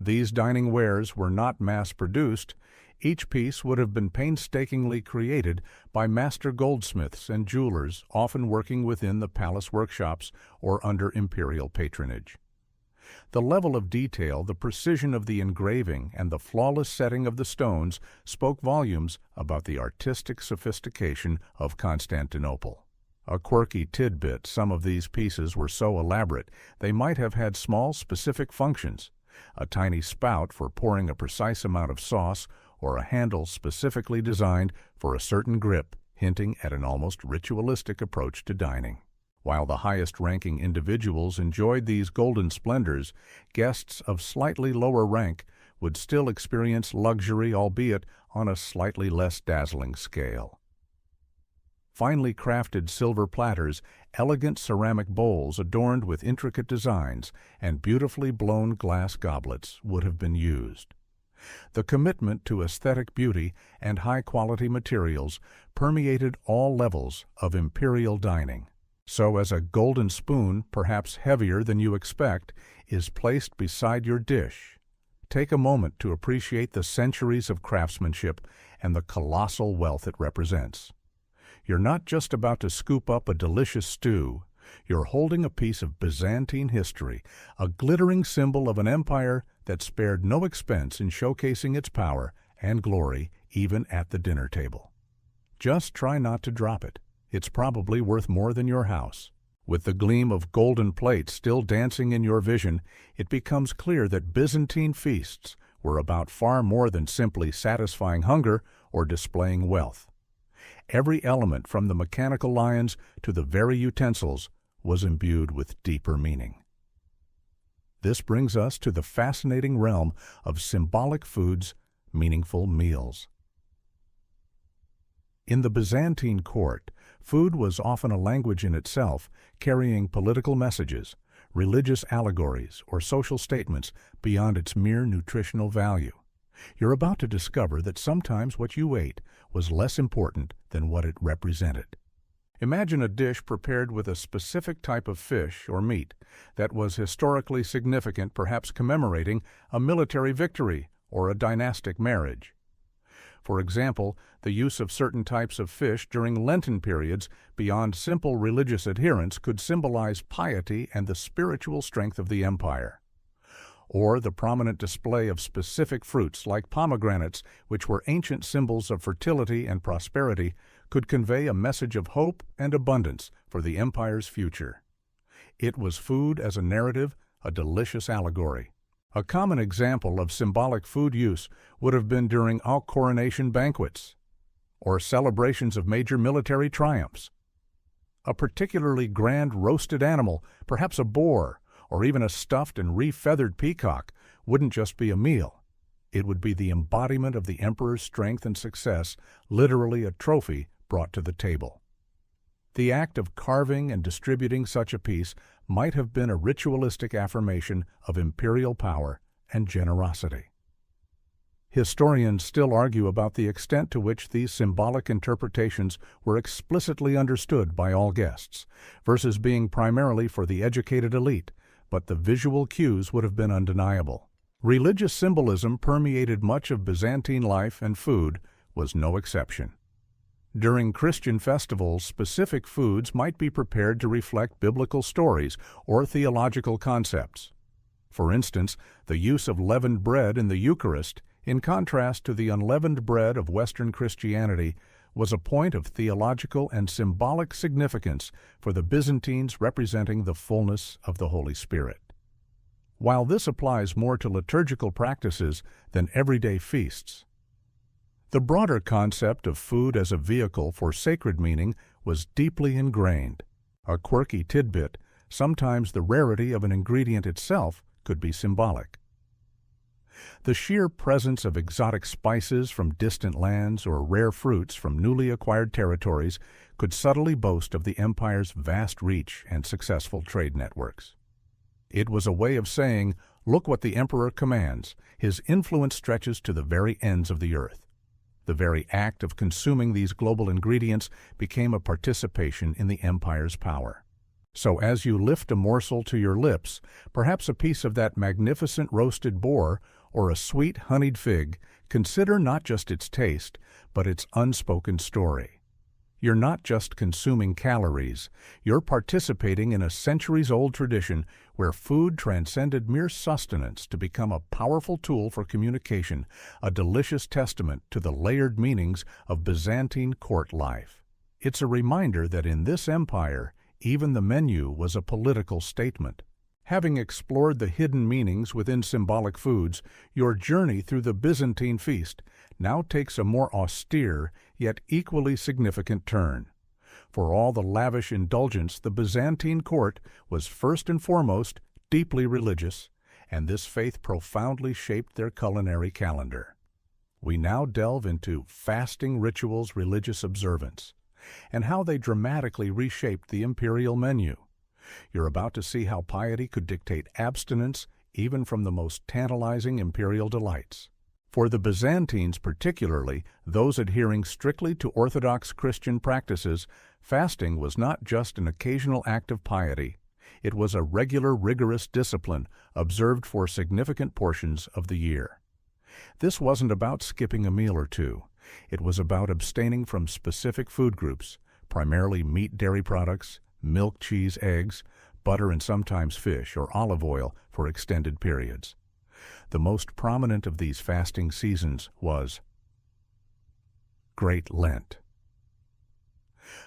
These dining wares were not mass-produced. Each piece would have been painstakingly created by master goldsmiths and jewelers, often working within the palace workshops or under imperial patronage. The level of detail, the precision of the engraving, and the flawless setting of the stones spoke volumes about the artistic sophistication of Constantinople. A quirky tidbit, some of these pieces were so elaborate they might have had small specific functions. A tiny spout for pouring a precise amount of sauce, or a handle specifically designed for a certain grip, hinting at an almost ritualistic approach to dining. While the highest-ranking individuals enjoyed these golden splendors, guests of slightly lower rank would still experience luxury, albeit on a slightly less dazzling scale. Finely crafted silver platters, elegant ceramic bowls adorned with intricate designs, and beautifully blown glass goblets would have been used. The commitment to aesthetic beauty and high-quality materials permeated all levels of imperial dining. So as a golden spoon, perhaps heavier than you expect, is placed beside your dish, take a moment to appreciate the centuries of craftsmanship and the colossal wealth it represents. You're not just about to scoop up a delicious stew, you're holding a piece of Byzantine history, a glittering symbol of an empire that spared no expense in showcasing its power and glory even at the dinner table. Just try not to drop it. It's probably worth more than your house. With the gleam of golden plates still dancing in your vision, it becomes clear that Byzantine feasts were about far more than simply satisfying hunger or displaying wealth. Every element, from the mechanical lions to the very utensils, was imbued with deeper meaning. This brings us to the fascinating realm of symbolic foods, meaningful meals. In the Byzantine court, food was often a language in itself, carrying political messages, religious allegories, or social statements beyond its mere nutritional value. You're about to discover that sometimes what you ate was less important than what it represented. Imagine a dish prepared with a specific type of fish or meat that was historically significant, perhaps commemorating a military victory or a dynastic marriage. For example, the use of certain types of fish during Lenten periods beyond simple religious adherence could symbolize piety and the spiritual strength of the empire. Or the prominent display of specific fruits like pomegranates, which were ancient symbols of fertility and prosperity, could convey a message of hope and abundance for the empire's future. It was food as a narrative, a delicious allegory. A common example of symbolic food use would have been during coronation banquets or celebrations of major military triumphs. A particularly grand roasted animal, perhaps a boar, or even a stuffed and re-feathered peacock, wouldn't just be a meal. It would be the embodiment of the emperor's strength and success, literally a trophy brought to the table. The act of carving and distributing such a piece might have been a ritualistic affirmation of imperial power and generosity. Historians still argue about the extent to which these symbolic interpretations were explicitly understood by all guests, versus being primarily for the educated elite, but the visual cues would have been undeniable. Religious symbolism permeated much of Byzantine life, and food was no exception. During Christian festivals, specific foods might be prepared to reflect biblical stories or theological concepts. For instance, the use of leavened bread in the Eucharist, in contrast to the unleavened bread of Western Christianity, was a point of theological and symbolic significance for the Byzantines, representing the fullness of the Holy Spirit. While this applies more to liturgical practices than everyday feasts, the broader concept of food as a vehicle for sacred meaning was deeply ingrained. A quirky tidbit, sometimes the rarity of an ingredient itself could be symbolic. The sheer presence of exotic spices from distant lands or rare fruits from newly acquired territories could subtly boast of the empire's vast reach and successful trade networks. It was a way of saying, look what the emperor commands. His influence stretches to the very ends of the earth. The very act of consuming these global ingredients became a participation in the empire's power. So as you lift a morsel to your lips, perhaps a piece of that magnificent roasted boar or a sweet honeyed fig, consider not just its taste, but its unspoken story. You're not just consuming calories, you're participating in a centuries-old tradition where food transcended mere sustenance to become a powerful tool for communication, a delicious testament to the layered meanings of Byzantine court life. It's a reminder that in this empire, even the menu was a political statement. Having explored the hidden meanings within symbolic foods, your journey through the Byzantine feast now takes a more austere, yet equally significant turn. For all the lavish indulgence, the Byzantine court was first and foremost deeply religious, and this faith profoundly shaped their culinary calendar. We now delve into fasting rituals, religious observance, and how they dramatically reshaped the imperial menu. You're about to see how piety could dictate abstinence even from the most tantalizing imperial delights. For the Byzantines particularly, those adhering strictly to Orthodox Christian practices, fasting was not just an occasional act of piety. It was a regular, rigorous discipline observed for significant portions of the year. This wasn't about skipping a meal or two. It was about abstaining from specific food groups, primarily meat, dairy products, milk, cheese, eggs, butter, and sometimes fish or olive oil for extended periods. The most prominent of these fasting seasons was Great Lent.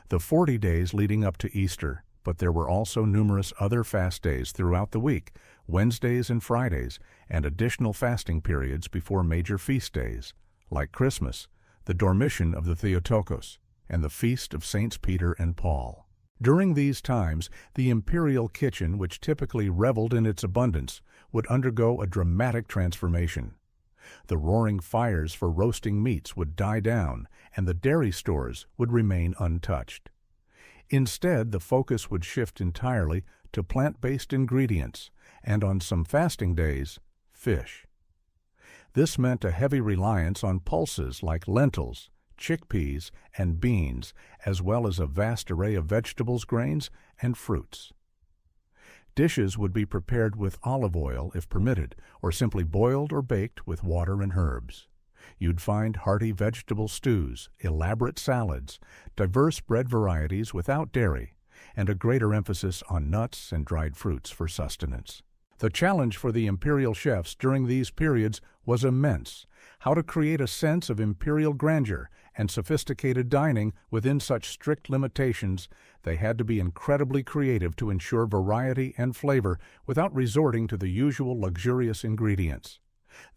The 40 days leading up to Easter, but there were also numerous other fast days throughout the week, Wednesdays and Fridays, and additional fasting periods before major feast days, like Christmas, the Dormition of the Theotokos, and the feast of Saints Peter and Paul. During these times, the imperial kitchen, which typically reveled in its abundance, would undergo a dramatic transformation. The roaring fires for roasting meats would die down, and the dairy stores would remain untouched. Instead, the focus would shift entirely to plant-based ingredients, and on some fasting days, fish. This meant a heavy reliance on pulses like lentils, chickpeas, and beans, as well as a vast array of vegetables, grains, and fruits. Dishes would be prepared with olive oil if permitted, or simply boiled or baked with water and herbs. You'd find hearty vegetable stews, elaborate salads, diverse bread varieties without dairy, and a greater emphasis on nuts and dried fruits for sustenance. The challenge for the imperial chefs during these periods was immense: how to create a sense of imperial grandeur and sophisticated dining within such strict limitations. They had to be incredibly creative to ensure variety and flavor without resorting to the usual luxurious ingredients.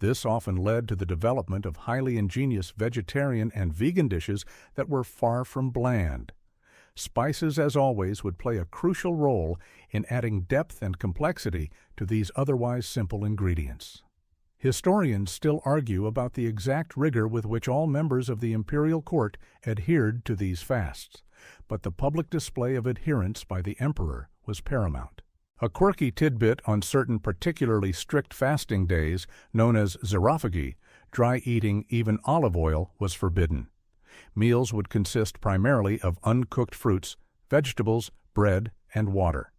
This often led to the development of highly ingenious vegetarian and vegan dishes that were far from bland. Spices, as always, would play a crucial role in adding depth and complexity to these otherwise simple ingredients. Historians still argue about the exact rigor with which all members of the imperial court adhered to these fasts, but the public display of adherence by the emperor was paramount. A quirky tidbit on certain particularly strict fasting days, known as xerophagy, dry eating, even olive oil, was forbidden. Meals would consist primarily of uncooked fruits, vegetables, bread, and water.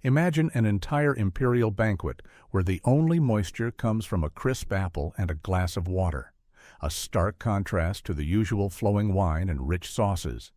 Imagine an entire imperial banquet where the only moisture comes from a crisp apple and a glass of water, a stark contrast to the usual flowing wine and rich sauces.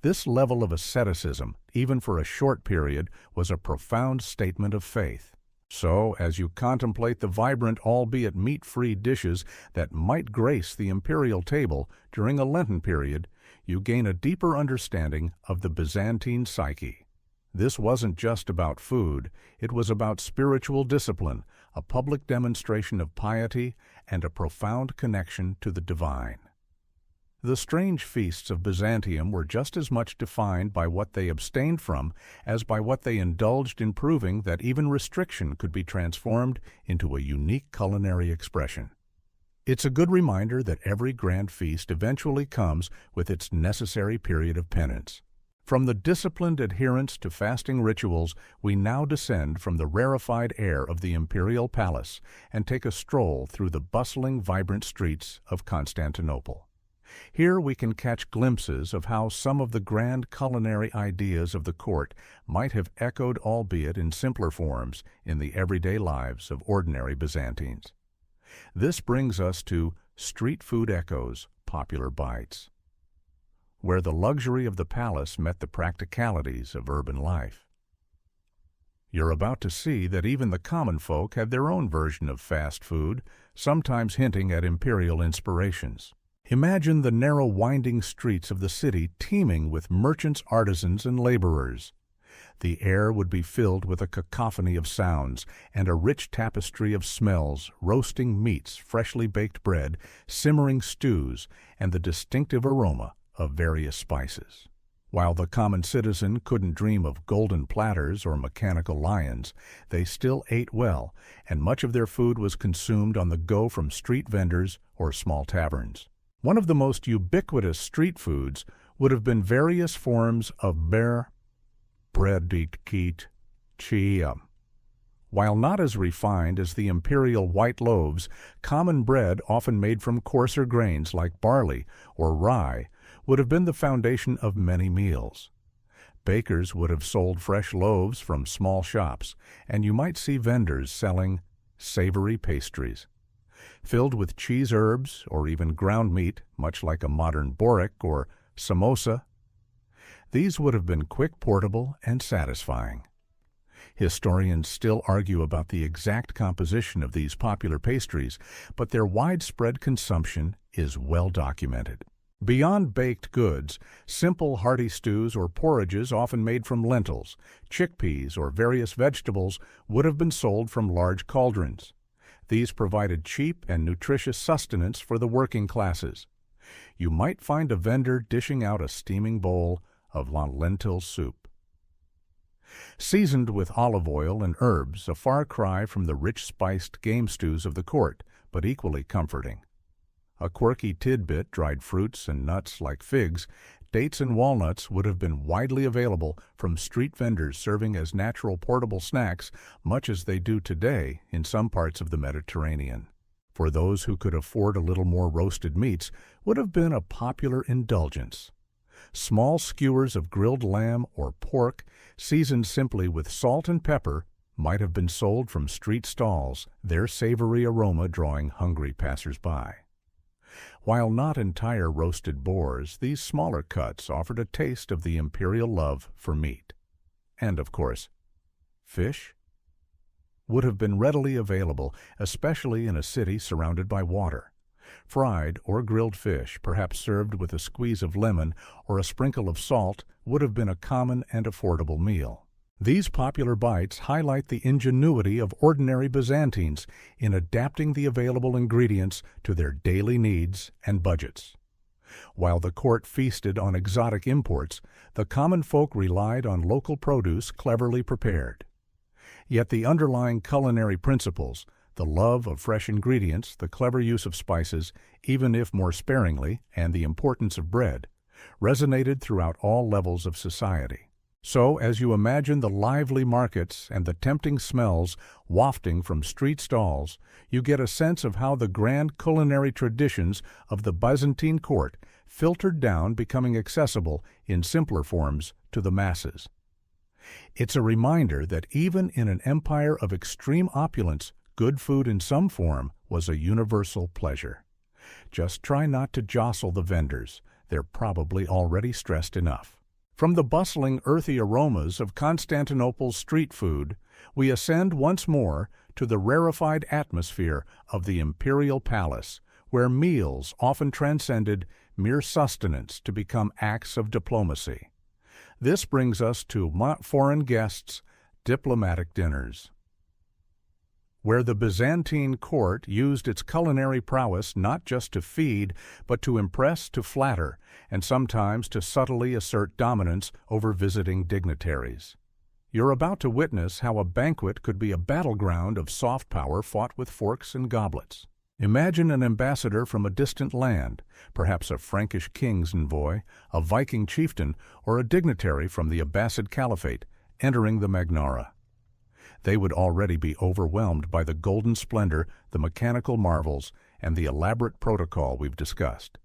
This level of asceticism, even for a short period, was a profound statement of faith. So, as you contemplate the vibrant, albeit meat-free dishes that might grace the imperial table during a Lenten period, you gain a deeper understanding of the Byzantine psyche. This wasn't just about food, it was about spiritual discipline, a public demonstration of piety, and a profound connection to the divine. The strange feasts of Byzantium were just as much defined by what they abstained from as by what they indulged in, proving that even restriction could be transformed into a unique culinary expression. It's a good reminder that every grand feast eventually comes with its necessary period of penance. From the disciplined adherence to fasting rituals, we now descend from the rarefied air of the imperial palace and take a stroll through the bustling, vibrant streets of Constantinople. Here we can catch glimpses of how some of the grand culinary ideas of the court might have echoed, albeit in simpler forms, in the everyday lives of ordinary Byzantines. This brings us to Street Food Echoes, Popular Bites, where the luxury of the palace met the practicalities of urban life. You're about to see that even the common folk had their own version of fast food, sometimes hinting at imperial inspirations. Imagine the narrow, winding streets of the city teeming with merchants, artisans, and laborers. The air would be filled with a cacophony of sounds and a rich tapestry of smells: roasting meats, freshly baked bread, simmering stews, and the distinctive aroma of various spices. While the common citizen couldn't dream of golden platters or mechanical lions, they still ate well, and much of their food was consumed on the go from street vendors or small taverns. One of the most ubiquitous street foods would have been various forms of bread. While not as refined as the imperial white loaves, common bread, often made from coarser grains like barley or rye, would have been the foundation of many meals. Bakers would have sold fresh loaves from small shops, and you might see vendors selling savory pastries. Filled with cheese, herbs, or even ground meat, much like a modern borek or samosa. These would have been quick, portable, and satisfying. Historians still argue about the exact composition of these popular pastries, but their widespread consumption is well documented. Beyond baked goods, simple hearty stews or porridges often made from lentils, chickpeas, or various vegetables would have been sold from large cauldrons. These provided cheap and nutritious sustenance for the working classes. you might find a vendor dishing out a steaming bowl of lentil soup. Seasoned with olive oil and herbs, a far cry from the rich spiced game stews of the court, but equally comforting. A quirky tidbit, dried fruits and nuts like figs, dates and walnuts would have been widely available from street vendors serving as natural portable snacks, much as they do today in some parts of the Mediterranean. For those who could afford a little more roasted meats, would have been a popular indulgence. Small skewers of grilled lamb or pork, seasoned simply with salt and pepper, might have been sold from street stalls, their savory aroma drawing hungry passers-by. While not entire roasted boars, these smaller cuts offered a taste of the imperial love for meat. And, of course, fish would have been readily available, especially in a city surrounded by water. Fried or grilled fish, perhaps served with a squeeze of lemon or a sprinkle of salt, would have been a common and affordable meal. These popular bites highlight the ingenuity of ordinary Byzantines in adapting the available ingredients to their daily needs and budgets. While the court feasted on exotic imports, the common folk relied on local produce cleverly prepared. Yet the underlying culinary principles, the love of fresh ingredients, the clever use of spices, even if more sparingly, and the importance of bread, resonated throughout all levels of society. So, as you imagine the lively markets and the tempting smells wafting from street stalls, you get a sense of how the grand culinary traditions of the Byzantine court filtered down, becoming accessible in simpler forms to the masses. It's a reminder that even in an empire of extreme opulence, good food in some form was a universal pleasure. Just try not to jostle the vendors. They're probably already stressed enough. From the bustling, earthy aromas of Constantinople's street food, we ascend once more to the rarefied atmosphere of the imperial palace, where meals often transcended mere sustenance to become acts of diplomacy. This brings us to foreign guests' diplomatic dinners, where the Byzantine court used its culinary prowess not just to feed, but to impress, to flatter, and sometimes to subtly assert dominance over visiting dignitaries. You're about to witness how a banquet could be a battleground of soft power fought with forks and goblets. Imagine an ambassador from a distant land, perhaps a Frankish king's envoy, a Viking chieftain, or a dignitary from the Abbasid Caliphate, entering the Magnara. They would already be overwhelmed by the golden splendor, the mechanical marvels, and the elaborate protocol we've discussed.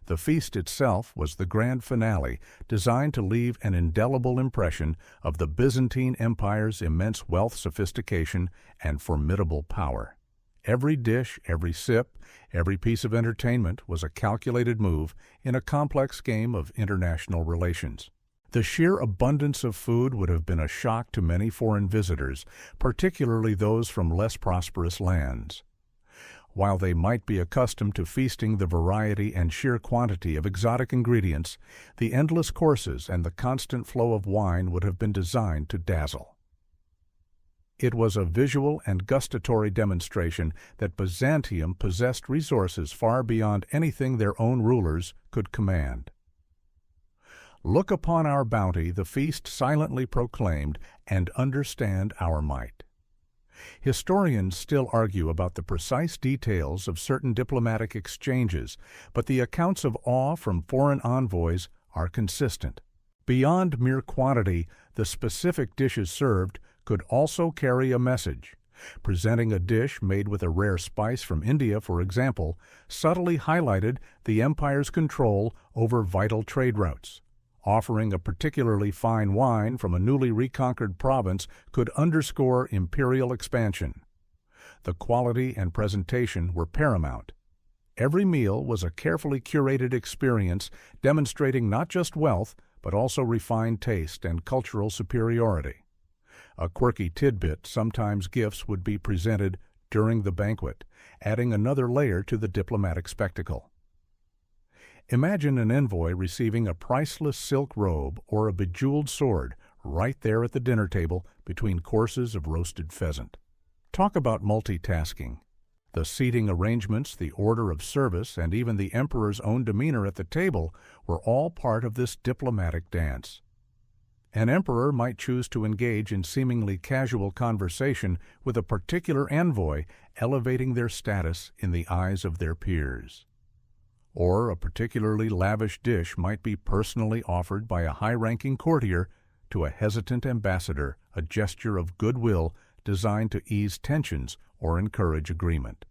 The feast itself was the grand finale, designed to leave an indelible impression of the Byzantine Empire's immense wealth, sophistication, and formidable power. Every dish, every sip, every piece of entertainment was a calculated move in a complex game of international relations. The sheer abundance of food would have been a shock to many foreign visitors, particularly those from less prosperous lands. While they might be accustomed to feasting the variety and sheer quantity of exotic ingredients, the endless courses and the constant flow of wine would have been designed to dazzle. It was a visual and gustatory demonstration that Byzantium possessed resources far beyond anything their own rulers could command. "Look upon our bounty," the feast silently proclaimed, "and understand our might." Historians still argue about the precise details of certain diplomatic exchanges, but the accounts of awe from foreign envoys are consistent. Beyond mere quantity, the specific dishes served could also carry a message. Presenting a dish made with a rare spice from India, for example, subtly highlighted the empire's control over vital trade routes. Offering a particularly fine wine from a newly reconquered province could underscore imperial expansion. The quality and presentation were paramount. Every meal was a carefully curated experience demonstrating not just wealth, but also refined taste and cultural superiority. A quirky tidbit, sometimes gifts would be presented during the banquet, adding another layer to the diplomatic spectacle. Imagine an envoy receiving a priceless silk robe or a bejeweled sword right there at the dinner table between courses of roasted pheasant. Talk about multitasking. The seating arrangements, the order of service, and even the emperor's own demeanor at the table were all part of this diplomatic dance. An emperor might choose to engage in seemingly casual conversation with a particular envoy, elevating their status in the eyes of their peers. Or a particularly lavish dish might be personally offered by a high-ranking courtier to a hesitant ambassador, a gesture of goodwill designed to ease tensions or encourage agreement.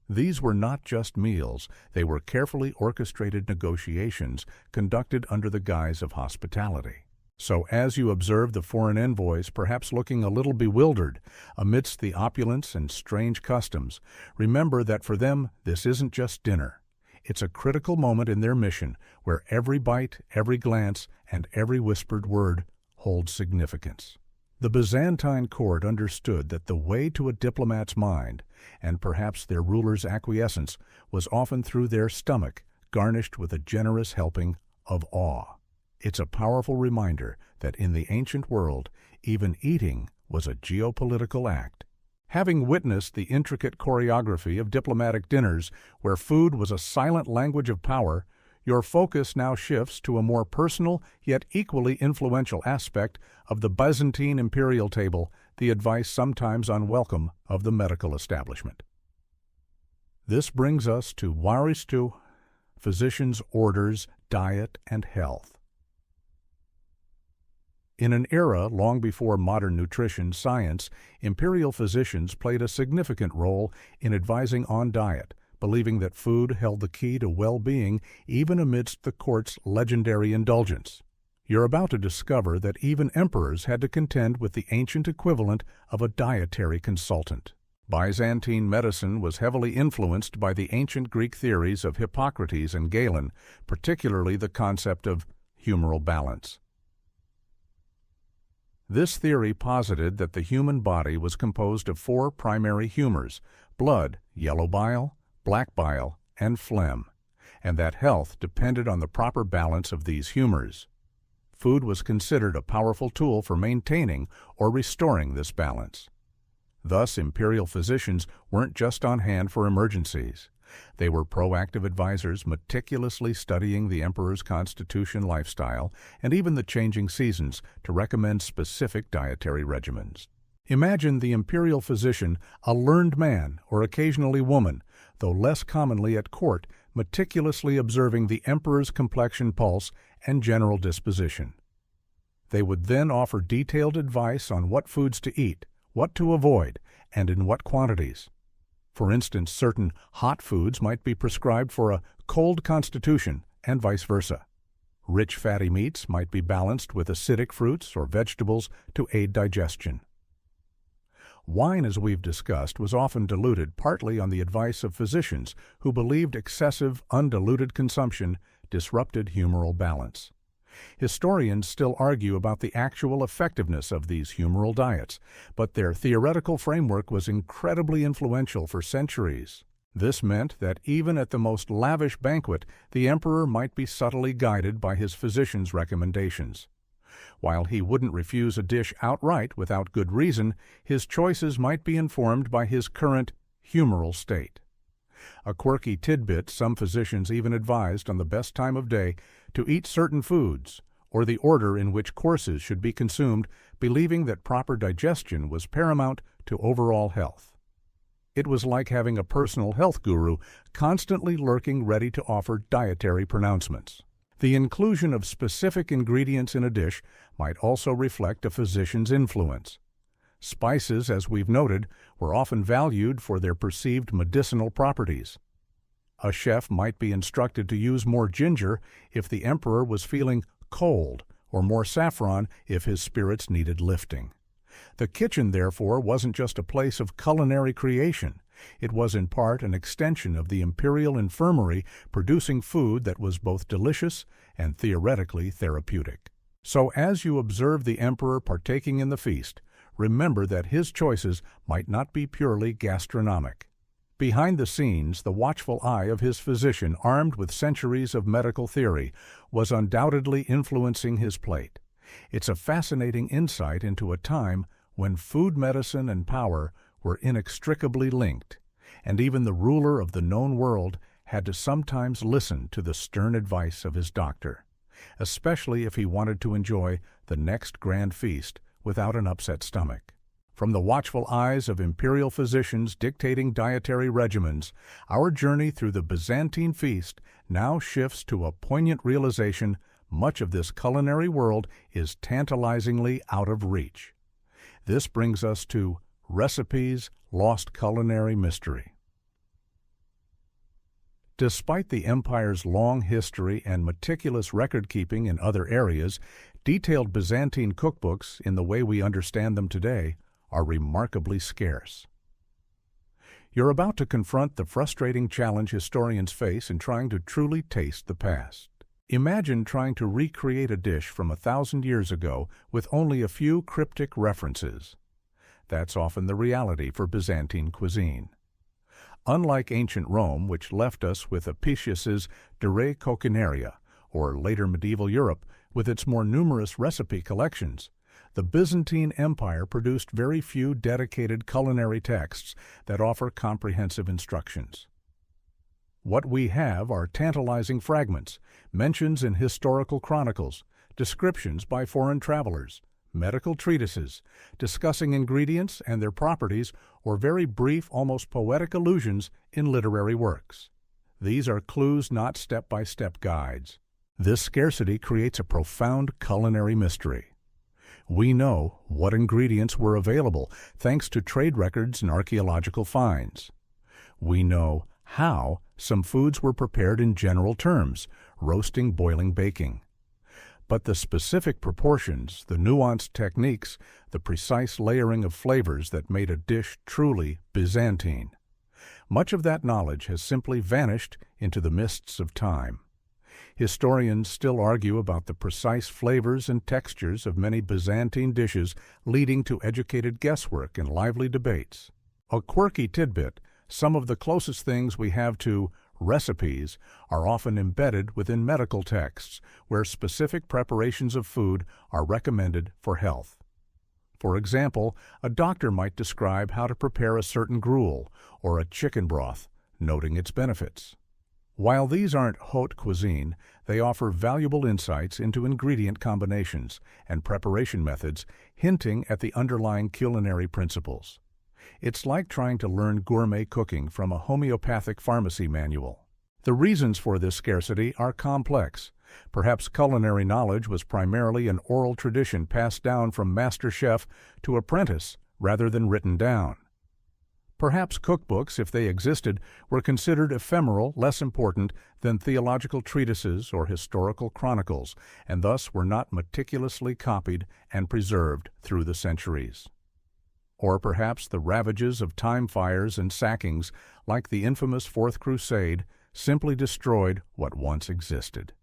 These were not just meals, they were carefully orchestrated negotiations conducted under the guise of hospitality. So as you observe the foreign envoys perhaps looking a little bewildered amidst the opulence and strange customs, remember that for them this isn't just dinner. It's a critical moment in their mission where every bite, every glance, and every whispered word holds significance. The Byzantine court understood that the way to a diplomat's mind, and perhaps their ruler's acquiescence, was often through their stomach, garnished with a generous helping of awe. It's a powerful reminder that in the ancient world, even eating was a geopolitical act. Having witnessed the intricate choreography of diplomatic dinners, where food was a silent language of power, your focus now shifts to a more personal yet equally influential aspect of the Byzantine imperial table, the advice sometimes unwelcome of the medical establishment. This brings us to Waristu, physicians' orders, diet, and health. In an era long before modern nutrition science, imperial physicians played a significant role in advising on diet, believing that food held the key to well-being even amidst the court's legendary indulgence. You're about to discover that even emperors had to contend with the ancient equivalent of a dietary consultant. Byzantine medicine was heavily influenced by the ancient Greek theories of Hippocrates and Galen, particularly the concept of humoral balance. This theory posited that the human body was composed of 4 primary humors: blood, yellow bile, black bile, and phlegm, and that health depended on the proper balance of these humors. Food was considered a powerful tool for maintaining or restoring this balance. Thus, imperial physicians weren't just on hand for emergencies. They were proactive advisors meticulously studying the emperor's constitution, lifestyle, and even the changing seasons to recommend specific dietary regimens. Imagine the imperial physician, a learned man or occasionally woman, though less commonly at court, meticulously observing the emperor's complexion, pulse, and general disposition. They would then offer detailed advice on what foods to eat, what to avoid, and in what quantities. For instance, certain hot foods might be prescribed for a cold constitution and vice versa. Rich fatty meats might be balanced with acidic fruits or vegetables to aid digestion. Wine, as we've discussed, was often diluted partly on the advice of physicians who believed excessive, undiluted consumption disrupted humoral balance. Historians still argue about the actual effectiveness of these humoral diets, but their theoretical framework was incredibly influential for centuries. This meant that even at the most lavish banquet, the emperor might be subtly guided by his physician's recommendations. While he wouldn't refuse a dish outright without good reason, his choices might be informed by his current humoral state. A quirky tidbit, some physicians even advised on the best time of day to eat certain foods, or the order in which courses should be consumed, believing that proper digestion was paramount to overall health. It was like having a personal health guru constantly lurking ready to offer dietary pronouncements. The inclusion of specific ingredients in a dish might also reflect a physician's influence. Spices, as we've noted, were often valued for their perceived medicinal properties. A chef might be instructed to use more ginger if the emperor was feeling cold, or more saffron if his spirits needed lifting. The kitchen, therefore, wasn't just a place of culinary creation. It was in part an extension of the imperial infirmary, producing food that was both delicious and theoretically therapeutic. So as you observe the emperor partaking in the feast, remember that his choices might not be purely gastronomic. Behind the scenes, the watchful eye of his physician, armed with centuries of medical theory, was undoubtedly influencing his plate. It's a fascinating insight into a time when food medicine and power were inextricably linked, and even the ruler of the known world had to sometimes listen to the stern advice of his doctor, especially if he wanted to enjoy the next grand feast without an upset stomach. From the watchful eyes of imperial physicians dictating dietary regimens, our journey through the Byzantine feast now shifts to a poignant realization much of this culinary world is tantalizingly out of reach. This brings us to Recipes, Lost Culinary Mystery. Despite the empire's long history and meticulous record-keeping in other areas, detailed Byzantine cookbooks, in the way we understand them today, are remarkably scarce. You're about to confront the frustrating challenge historians face in trying to truly taste the past. Imagine trying to recreate a dish from 1,000 years ago with only a few cryptic references. That's often the reality for Byzantine cuisine. Unlike ancient Rome, which left us with Apicius's De Re Coquinaria, or later medieval Europe with its more numerous recipe collections, the Byzantine Empire produced very few dedicated culinary texts that offer comprehensive instructions. What we have are tantalizing fragments, mentions in historical chronicles, descriptions by foreign travelers, medical treatises, discussing ingredients and their properties, or very brief, almost poetic allusions in literary works. These are clues, not step-by-step guides. This scarcity creates a profound culinary mystery. We know what ingredients were available thanks to trade records and archaeological finds. We know how some foods were prepared in general terms, roasting, boiling, baking. But the specific proportions, the nuanced techniques, the precise layering of flavors that made a dish truly Byzantine. Much of that knowledge has simply vanished into the mists of time. Historians still argue about the precise flavors and textures of many Byzantine dishes, leading to educated guesswork and lively debates. A quirky tidbit, some of the closest things we have to recipes are often embedded within medical texts, where specific preparations of food are recommended for health. For example, a doctor might describe how to prepare a certain gruel or a chicken broth, noting its benefits. While these aren't haute cuisine, they offer valuable insights into ingredient combinations and preparation methods, hinting at the underlying culinary principles. It's like trying to learn gourmet cooking from a homeopathic pharmacy manual. The reasons for this scarcity are complex. Perhaps culinary knowledge was primarily an oral tradition passed down from master chef to apprentice rather than written down. Perhaps cookbooks, if they existed, were considered ephemeral, less important than theological treatises or historical chronicles, and thus were not meticulously copied and preserved through the centuries. Or perhaps the ravages of time fires and sackings, like the infamous Fourth Crusade, simply destroyed what once existed.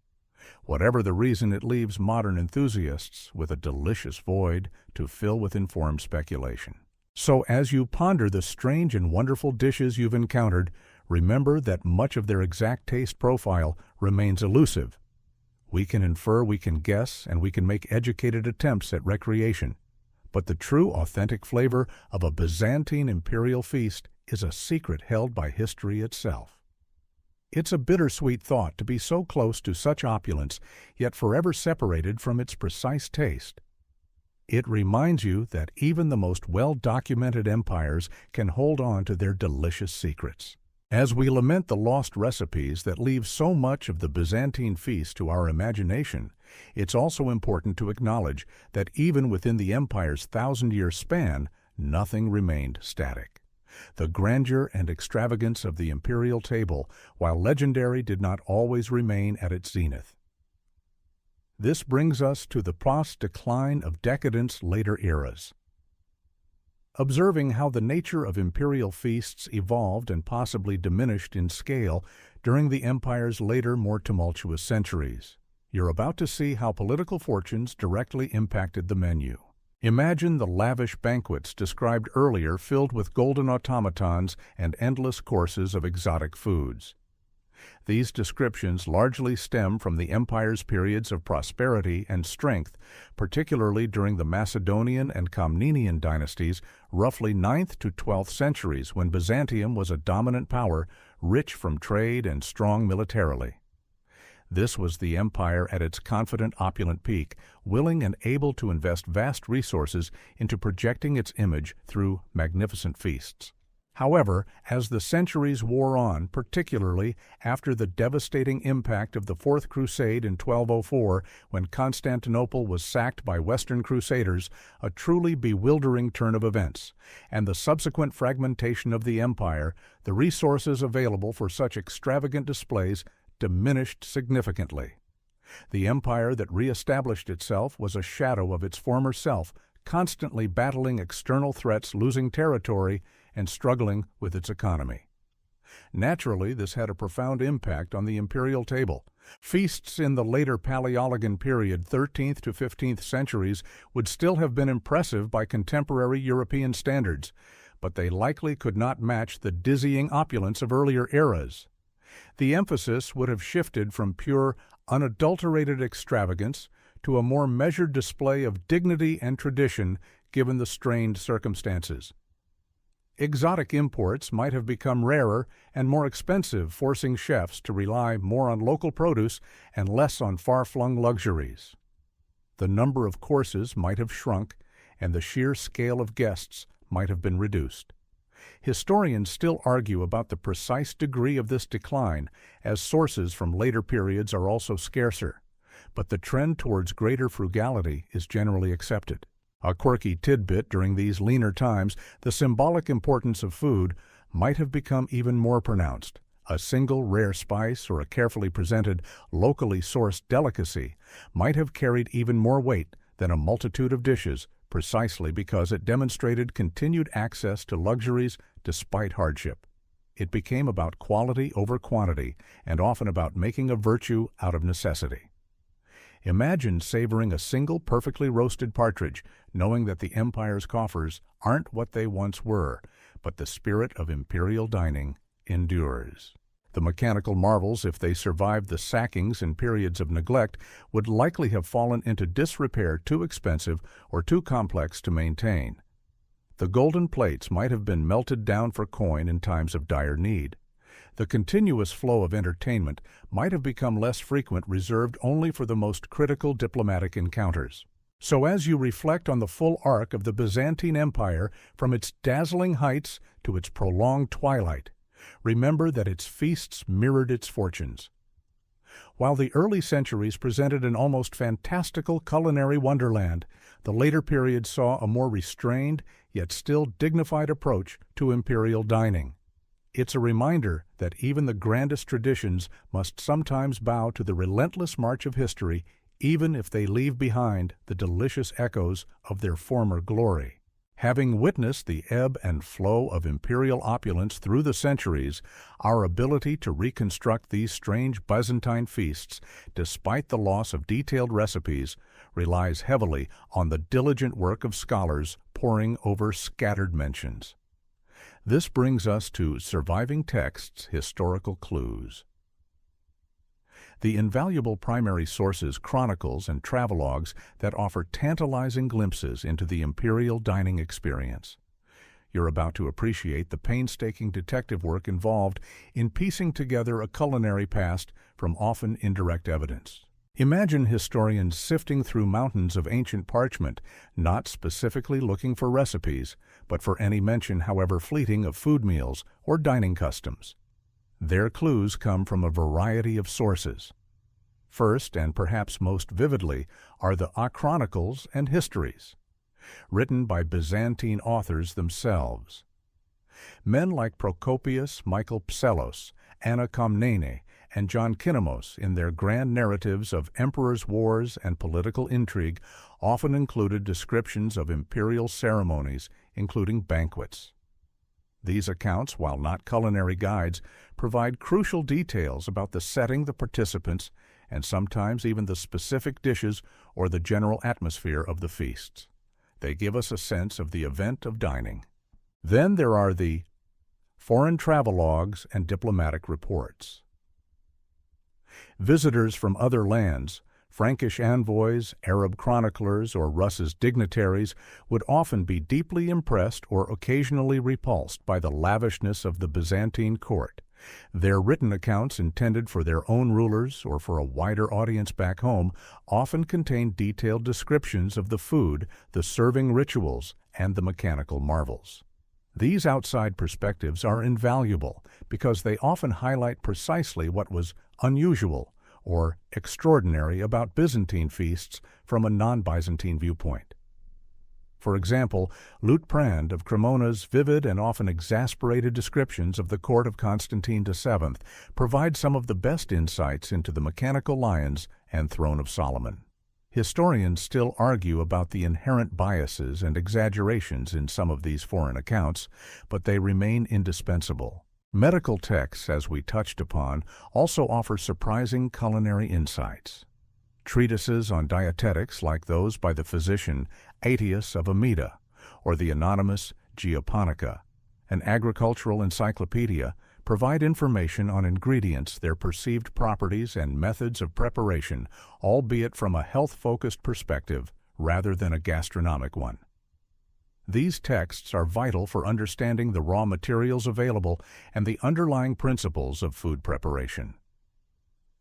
Whatever the reason, it leaves modern enthusiasts with a delicious void to fill with informed speculation. So as you ponder the strange and wonderful dishes you've encountered, remember that much of their exact taste profile remains elusive. We can infer, we can guess, and we can make educated attempts at recreation. But the true, authentic flavor of a Byzantine imperial feast is a secret held by history itself. It's a bittersweet thought to be so close to such opulence, yet forever separated from its precise taste. It reminds you that even the most well-documented empires can hold on to their delicious secrets. As we lament the lost recipes that leave so much of the Byzantine feast to our imagination, it's also important to acknowledge that even within the empire's 1,000-year span, nothing remained static. The grandeur and extravagance of the imperial table, while legendary, did not always remain at its zenith. This brings us to the post-decline of decadence later eras. Observing how the nature of imperial feasts evolved and possibly diminished in scale during the empire's later, more tumultuous centuries, you're about to see how political fortunes directly impacted the menu. Imagine the lavish banquets described earlier, filled with golden automatons and endless courses of exotic foods. These descriptions largely stem from the empire's periods of prosperity and strength, particularly during the Macedonian and Komnenian dynasties, roughly 9th to 12th centuries, when Byzantium was a dominant power, rich from trade and strong militarily. This was the empire at its confident, opulent peak, willing and able to invest vast resources into projecting its image through magnificent feasts. However, as the centuries wore on, particularly after the devastating impact of the Fourth Crusade in 1204, when Constantinople was sacked by Western Crusaders, a truly bewildering turn of events, and the subsequent fragmentation of the empire, the resources available for such extravagant displays diminished significantly. The empire that re-established itself was a shadow of its former self, constantly battling external threats, losing territory, and struggling with its economy. Naturally, this had a profound impact on the imperial table. Feasts in the later Paleologan period, 13th to 15th centuries, would still have been impressive by contemporary European standards, but they likely could not match the dizzying opulence of earlier eras. The emphasis would have shifted from pure, unadulterated extravagance to a more measured display of dignity and tradition given the strained circumstances. Exotic imports might have become rarer and more expensive, forcing chefs to rely more on local produce and less on far-flung luxuries. The number of courses might have shrunk, and the sheer scale of guests might have been reduced. Historians still argue about the precise degree of this decline, as sources from later periods are also scarcer, but the trend towards greater frugality is generally accepted. A quirky tidbit: during these leaner times, the symbolic importance of food might have become even more pronounced. A single rare spice or a carefully presented, locally sourced delicacy might have carried even more weight than a multitude of dishes, precisely because it demonstrated continued access to luxuries despite hardship. It became about quality over quantity, and often about making a virtue out of necessity. Imagine savoring a single perfectly roasted partridge, knowing that the empire's coffers aren't what they once were, but the spirit of imperial dining endures. The mechanical marvels, if they survived the sackings and periods of neglect, would likely have fallen into disrepair, too expensive or too complex to maintain. The golden plates might have been melted down for coin in times of dire need. The continuous flow of entertainment might have become less frequent, reserved only for the most critical diplomatic encounters. So as you reflect on the full arc of the Byzantine Empire, from its dazzling heights to its prolonged twilight, remember that its feasts mirrored its fortunes. While the early centuries presented an almost fantastical culinary wonderland, the later period saw a more restrained, yet still dignified approach to imperial dining. It's a reminder that even the grandest traditions must sometimes bow to the relentless march of history, even if they leave behind the delicious echoes of their former glory. Having witnessed the ebb and flow of imperial opulence through the centuries, our ability to reconstruct these strange Byzantine feasts, despite the loss of detailed recipes, relies heavily on the diligent work of scholars poring over scattered mentions. This brings us to Surviving Texts: Historical Clues. The invaluable primary sources, chronicles, and travelogues that offer tantalizing glimpses into the imperial dining experience. You're about to appreciate the painstaking detective work involved in piecing together a culinary past from often indirect evidence. Imagine historians sifting through mountains of ancient parchment, not specifically looking for recipes, but for any mention, however fleeting, of food meals or dining customs. Their clues come from a variety of sources. First, and perhaps most vividly, are the chronicles and histories, written by Byzantine authors themselves. Men like Procopius, Michael Psellos, Anna Komnene, and John Kinemos, in their grand narratives of emperors' wars and political intrigue, often included descriptions of imperial ceremonies, including banquets. These accounts, while not culinary guides, provide crucial details about the setting, the participants, and sometimes even the specific dishes or the general atmosphere of the feasts. They give us a sense of the event of dining. Then there are the foreign travelogues and diplomatic reports. Visitors from other lands, Frankish envoys, Arab chroniclers, or Russ's dignitaries would often be deeply impressed or occasionally repulsed by the lavishness of the Byzantine court. Their written accounts intended for their own rulers or for a wider audience back home often contain detailed descriptions of the food, the serving rituals, and the mechanical marvels. These outside perspectives are invaluable because they often highlight precisely what was unusual or extraordinary about Byzantine feasts from a non-Byzantine viewpoint. For example, Liutprand of Cremona's vivid and often exasperated descriptions of the court of Constantine VII provide some of the best insights into the mechanical lions and throne of Solomon. Historians still argue about the inherent biases and exaggerations in some of these foreign accounts, but they remain indispensable. Medical texts, as we touched upon, also offer surprising culinary insights. Treatises on dietetics like those by the physician Aetius of Amida, or the anonymous Geoponica, an agricultural encyclopedia, provide information on ingredients, their perceived properties, and methods of preparation, albeit from a health-focused perspective rather than a gastronomic one. These texts are vital for understanding the raw materials available and the underlying principles of food preparation.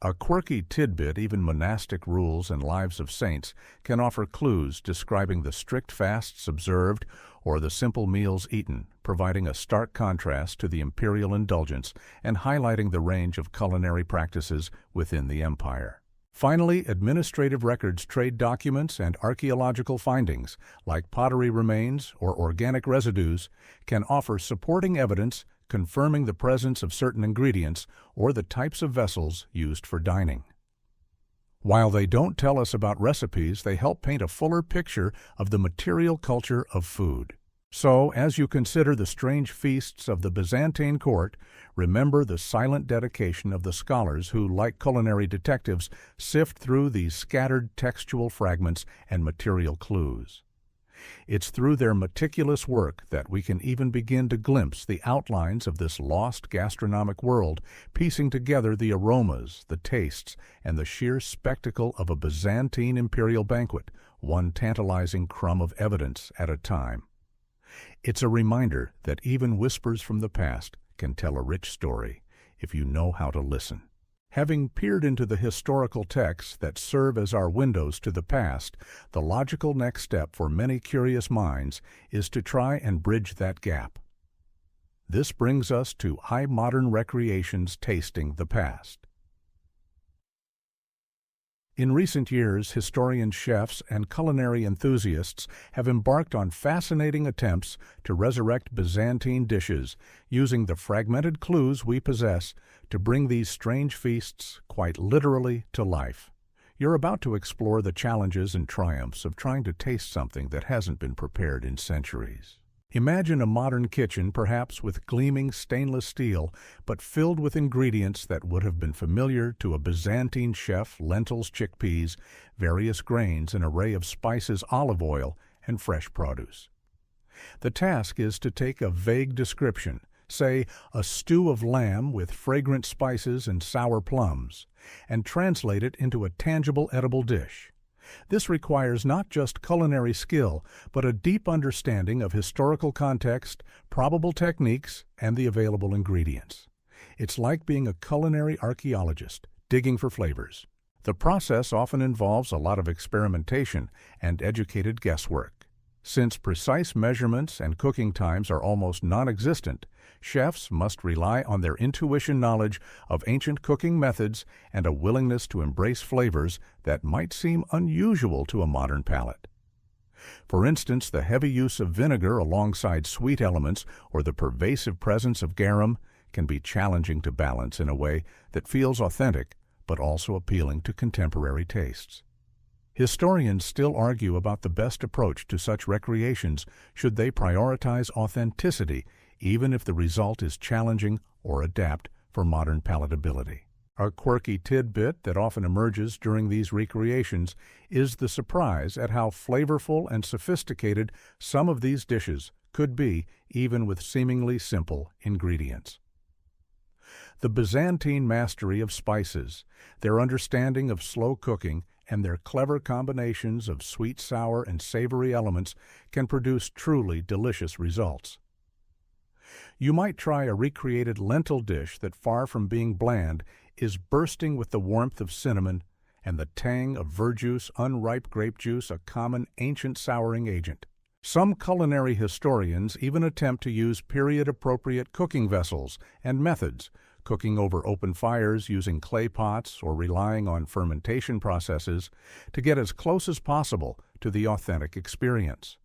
A quirky tidbit, even monastic rules and lives of saints, can offer clues describing the strict fasts observed or the simple meals eaten, providing a stark contrast to the imperial indulgence and highlighting the range of culinary practices within the empire. Finally, administrative records, trade documents, and archaeological findings, like pottery remains or organic residues, can offer supporting evidence confirming the presence of certain ingredients or the types of vessels used for dining. While they don't tell us about recipes, they help paint a fuller picture of the material culture of food. So, as you consider the strange feasts of the Byzantine court, remember the silent dedication of the scholars who, like culinary detectives, sift through these scattered textual fragments and material clues. It's through their meticulous work that we can even begin to glimpse the outlines of this lost gastronomic world, piecing together the aromas, the tastes, and the sheer spectacle of a Byzantine imperial banquet, one tantalizing crumb of evidence at a time. It's a reminder that even whispers from the past can tell a rich story if you know how to listen. Having peered into the historical texts that serve as our windows to the past, the logical next step for many curious minds is to try and bridge that gap. This brings us to High Modern Recreations Tasting the Past. In recent years, historians, chefs, and culinary enthusiasts have embarked on fascinating attempts to resurrect Byzantine dishes, using the fragmented clues we possess to bring these strange feasts quite literally to life. You're about to explore the challenges and triumphs of trying to taste something that hasn't been prepared in centuries. Imagine a modern kitchen, perhaps with gleaming stainless steel, but filled with ingredients that would have been familiar to a Byzantine chef: lentils, chickpeas, various grains, an array of spices, olive oil, and fresh produce. The task is to take a vague description, say a stew of lamb with fragrant spices and sour plums, and translate it into a tangible edible dish. This requires not just culinary skill, but a deep understanding of historical context, probable techniques, and the available ingredients. It's like being a culinary archaeologist, digging for flavors. The process often involves a lot of experimentation and educated guesswork. Since precise measurements and cooking times are almost non-existent, chefs must rely on their intuition knowledge of ancient cooking methods and a willingness to embrace flavors that might seem unusual to a modern palate. For instance, the heavy use of vinegar alongside sweet elements or the pervasive presence of garum can be challenging to balance in a way that feels authentic but also appealing to contemporary tastes. Historians still argue about the best approach to such recreations should they prioritize authenticity, even if the result is challenging or adapt for modern palatability. A quirky tidbit that often emerges during these recreations is the surprise at how flavorful and sophisticated some of these dishes could be, even with seemingly simple ingredients. The Byzantine mastery of spices, their understanding of slow cooking, and their clever combinations of sweet, sour, and savory elements can produce truly delicious results. You might try a recreated lentil dish that, far from being bland, is bursting with the warmth of cinnamon and the tang of verjuice, unripe grape juice, a common ancient souring agent. Some culinary historians even attempt to use period-appropriate cooking vessels and methods, cooking over open fires using clay pots or relying on fermentation processes to get as close as possible to the authentic experience.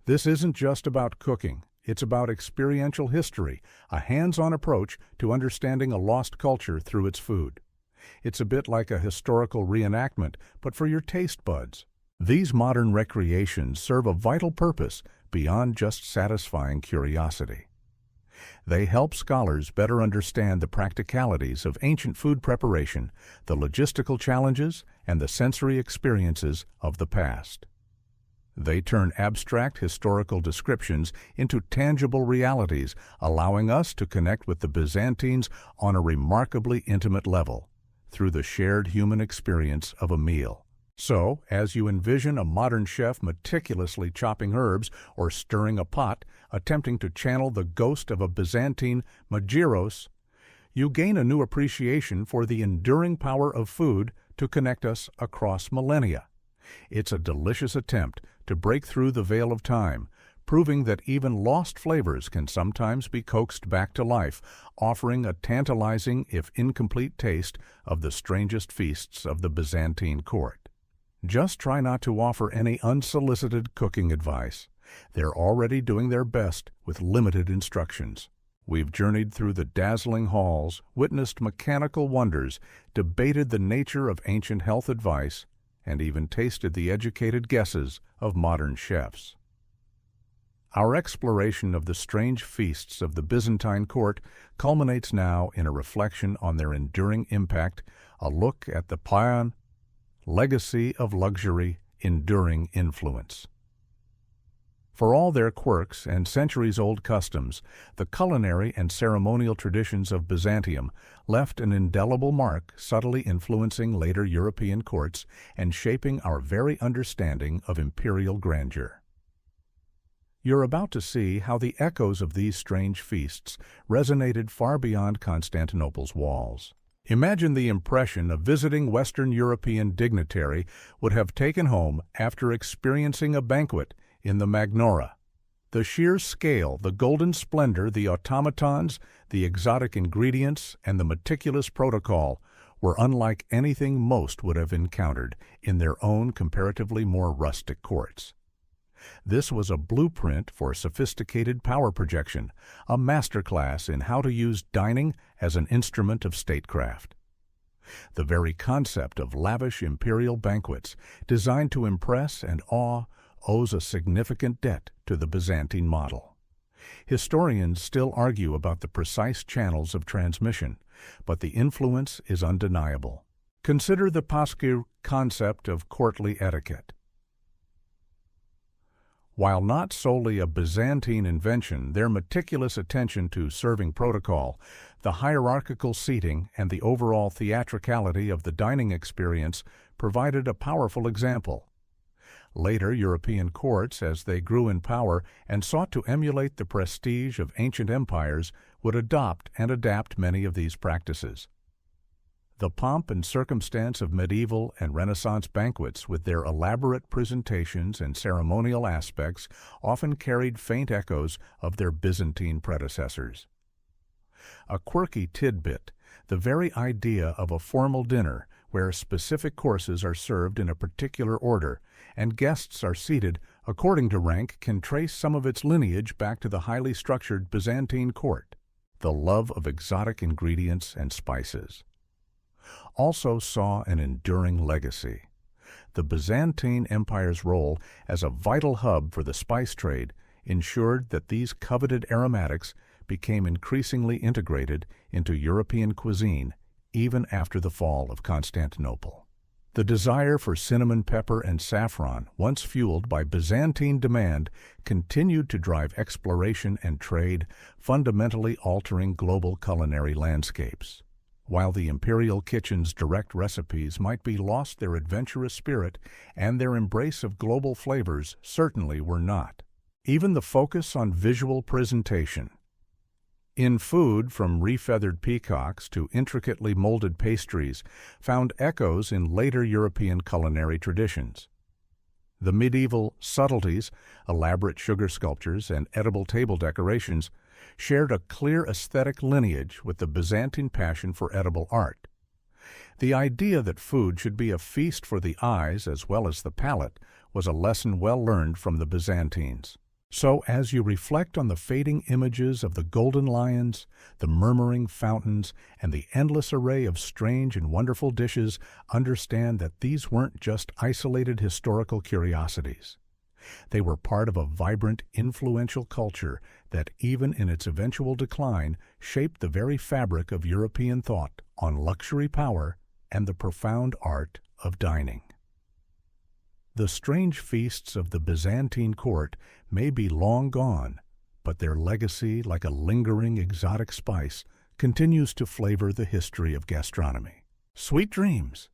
This isn't just about cooking, it's about experiential history, a hands-on approach to understanding a lost culture through its food. It's a bit like a historical reenactment, but for your taste buds. These modern recreations serve a vital purpose beyond just satisfying curiosity. They help scholars better understand the practicalities of ancient food preparation, the logistical challenges, and the sensory experiences of the past. They turn abstract historical descriptions into tangible realities, allowing us to connect with the Byzantines on a remarkably intimate level, through the shared human experience of a meal. So, as you envision a modern chef meticulously chopping herbs or stirring a pot, attempting to channel the ghost of a Byzantine mageiros, you gain a new appreciation for the enduring power of food to connect us across millennia. It's a delicious attempt to break through the veil of time, proving that even lost flavors can sometimes be coaxed back to life, offering a tantalizing, if incomplete, taste of the strangest feasts of the Byzantine court. Just try not to offer any unsolicited cooking advice. They're already doing their best with limited instructions. We've journeyed through the dazzling halls, witnessed mechanical wonders, debated the nature of ancient health advice, and even tasted the educated guesses of modern chefs. Our exploration of the strange feasts of the Byzantine court culminates now in a reflection on their enduring impact, a look at the paean, legacy of luxury, enduring influence. For all their quirks and centuries-old customs, the culinary and ceremonial traditions of Byzantium left an indelible mark, subtly influencing later European courts and shaping our very understanding of imperial grandeur. You're about to see how the echoes of these strange feasts resonated far beyond Constantinople's walls. Imagine the impression a visiting Western European dignitary would have taken home after experiencing a banquet in the Magnora. The sheer scale, the golden splendor, the automatons, the exotic ingredients, and the meticulous protocol were unlike anything most would have encountered in their own comparatively more rustic courts. This was a blueprint for sophisticated power projection, a masterclass in how to use dining as an instrument of statecraft. The very concept of lavish imperial banquets, designed to impress and awe, owes a significant debt to the Byzantine model. Historians still argue about the precise channels of transmission, but the influence is undeniable. Consider the Pascu concept of courtly etiquette. While not solely a Byzantine invention, their meticulous attention to serving protocol, the hierarchical seating, and the overall theatricality of the dining experience provided a powerful example. Later European courts, as they grew in power and sought to emulate the prestige of ancient empires, would adopt and adapt many of these practices. The pomp and circumstance of medieval and Renaissance banquets, with their elaborate presentations and ceremonial aspects, often carried faint echoes of their Byzantine predecessors. A quirky tidbit, the very idea of a formal dinner where specific courses are served in a particular order and guests are seated according to rank, can trace some of its lineage back to the highly structured Byzantine court, the love of exotic ingredients and spices. Also saw an enduring legacy. The Byzantine Empire's role as a vital hub for the spice trade ensured that these coveted aromatics became increasingly integrated into European cuisine even after the fall of Constantinople. The desire for cinnamon pepper and saffron, once fueled by Byzantine demand, continued to drive exploration and trade, fundamentally altering global culinary landscapes. While the imperial kitchen's direct recipes might be lost, their adventurous spirit and their embrace of global flavors certainly were not. Even the focus on visual presentation. In food, from refeathered peacocks to intricately molded pastries, found echoes in later European culinary traditions. The medieval subtleties, elaborate sugar sculptures, and edible table decorations shared a clear aesthetic lineage with the Byzantine passion for edible art. The idea that food should be a feast for the eyes as well as the palate was a lesson well learned from the Byzantines. So, as you reflect on the fading images of the golden lions, the murmuring fountains, and the endless array of strange and wonderful dishes, understand that these weren't just isolated historical curiosities. They were part of a vibrant, influential culture that, even in its eventual decline, shaped the very fabric of European thought on luxury, power, and the profound art of dining. The strange feasts of the Byzantine court may be long gone, but their legacy, like a lingering exotic spice, continues to flavor the history of gastronomy. Sweet dreams!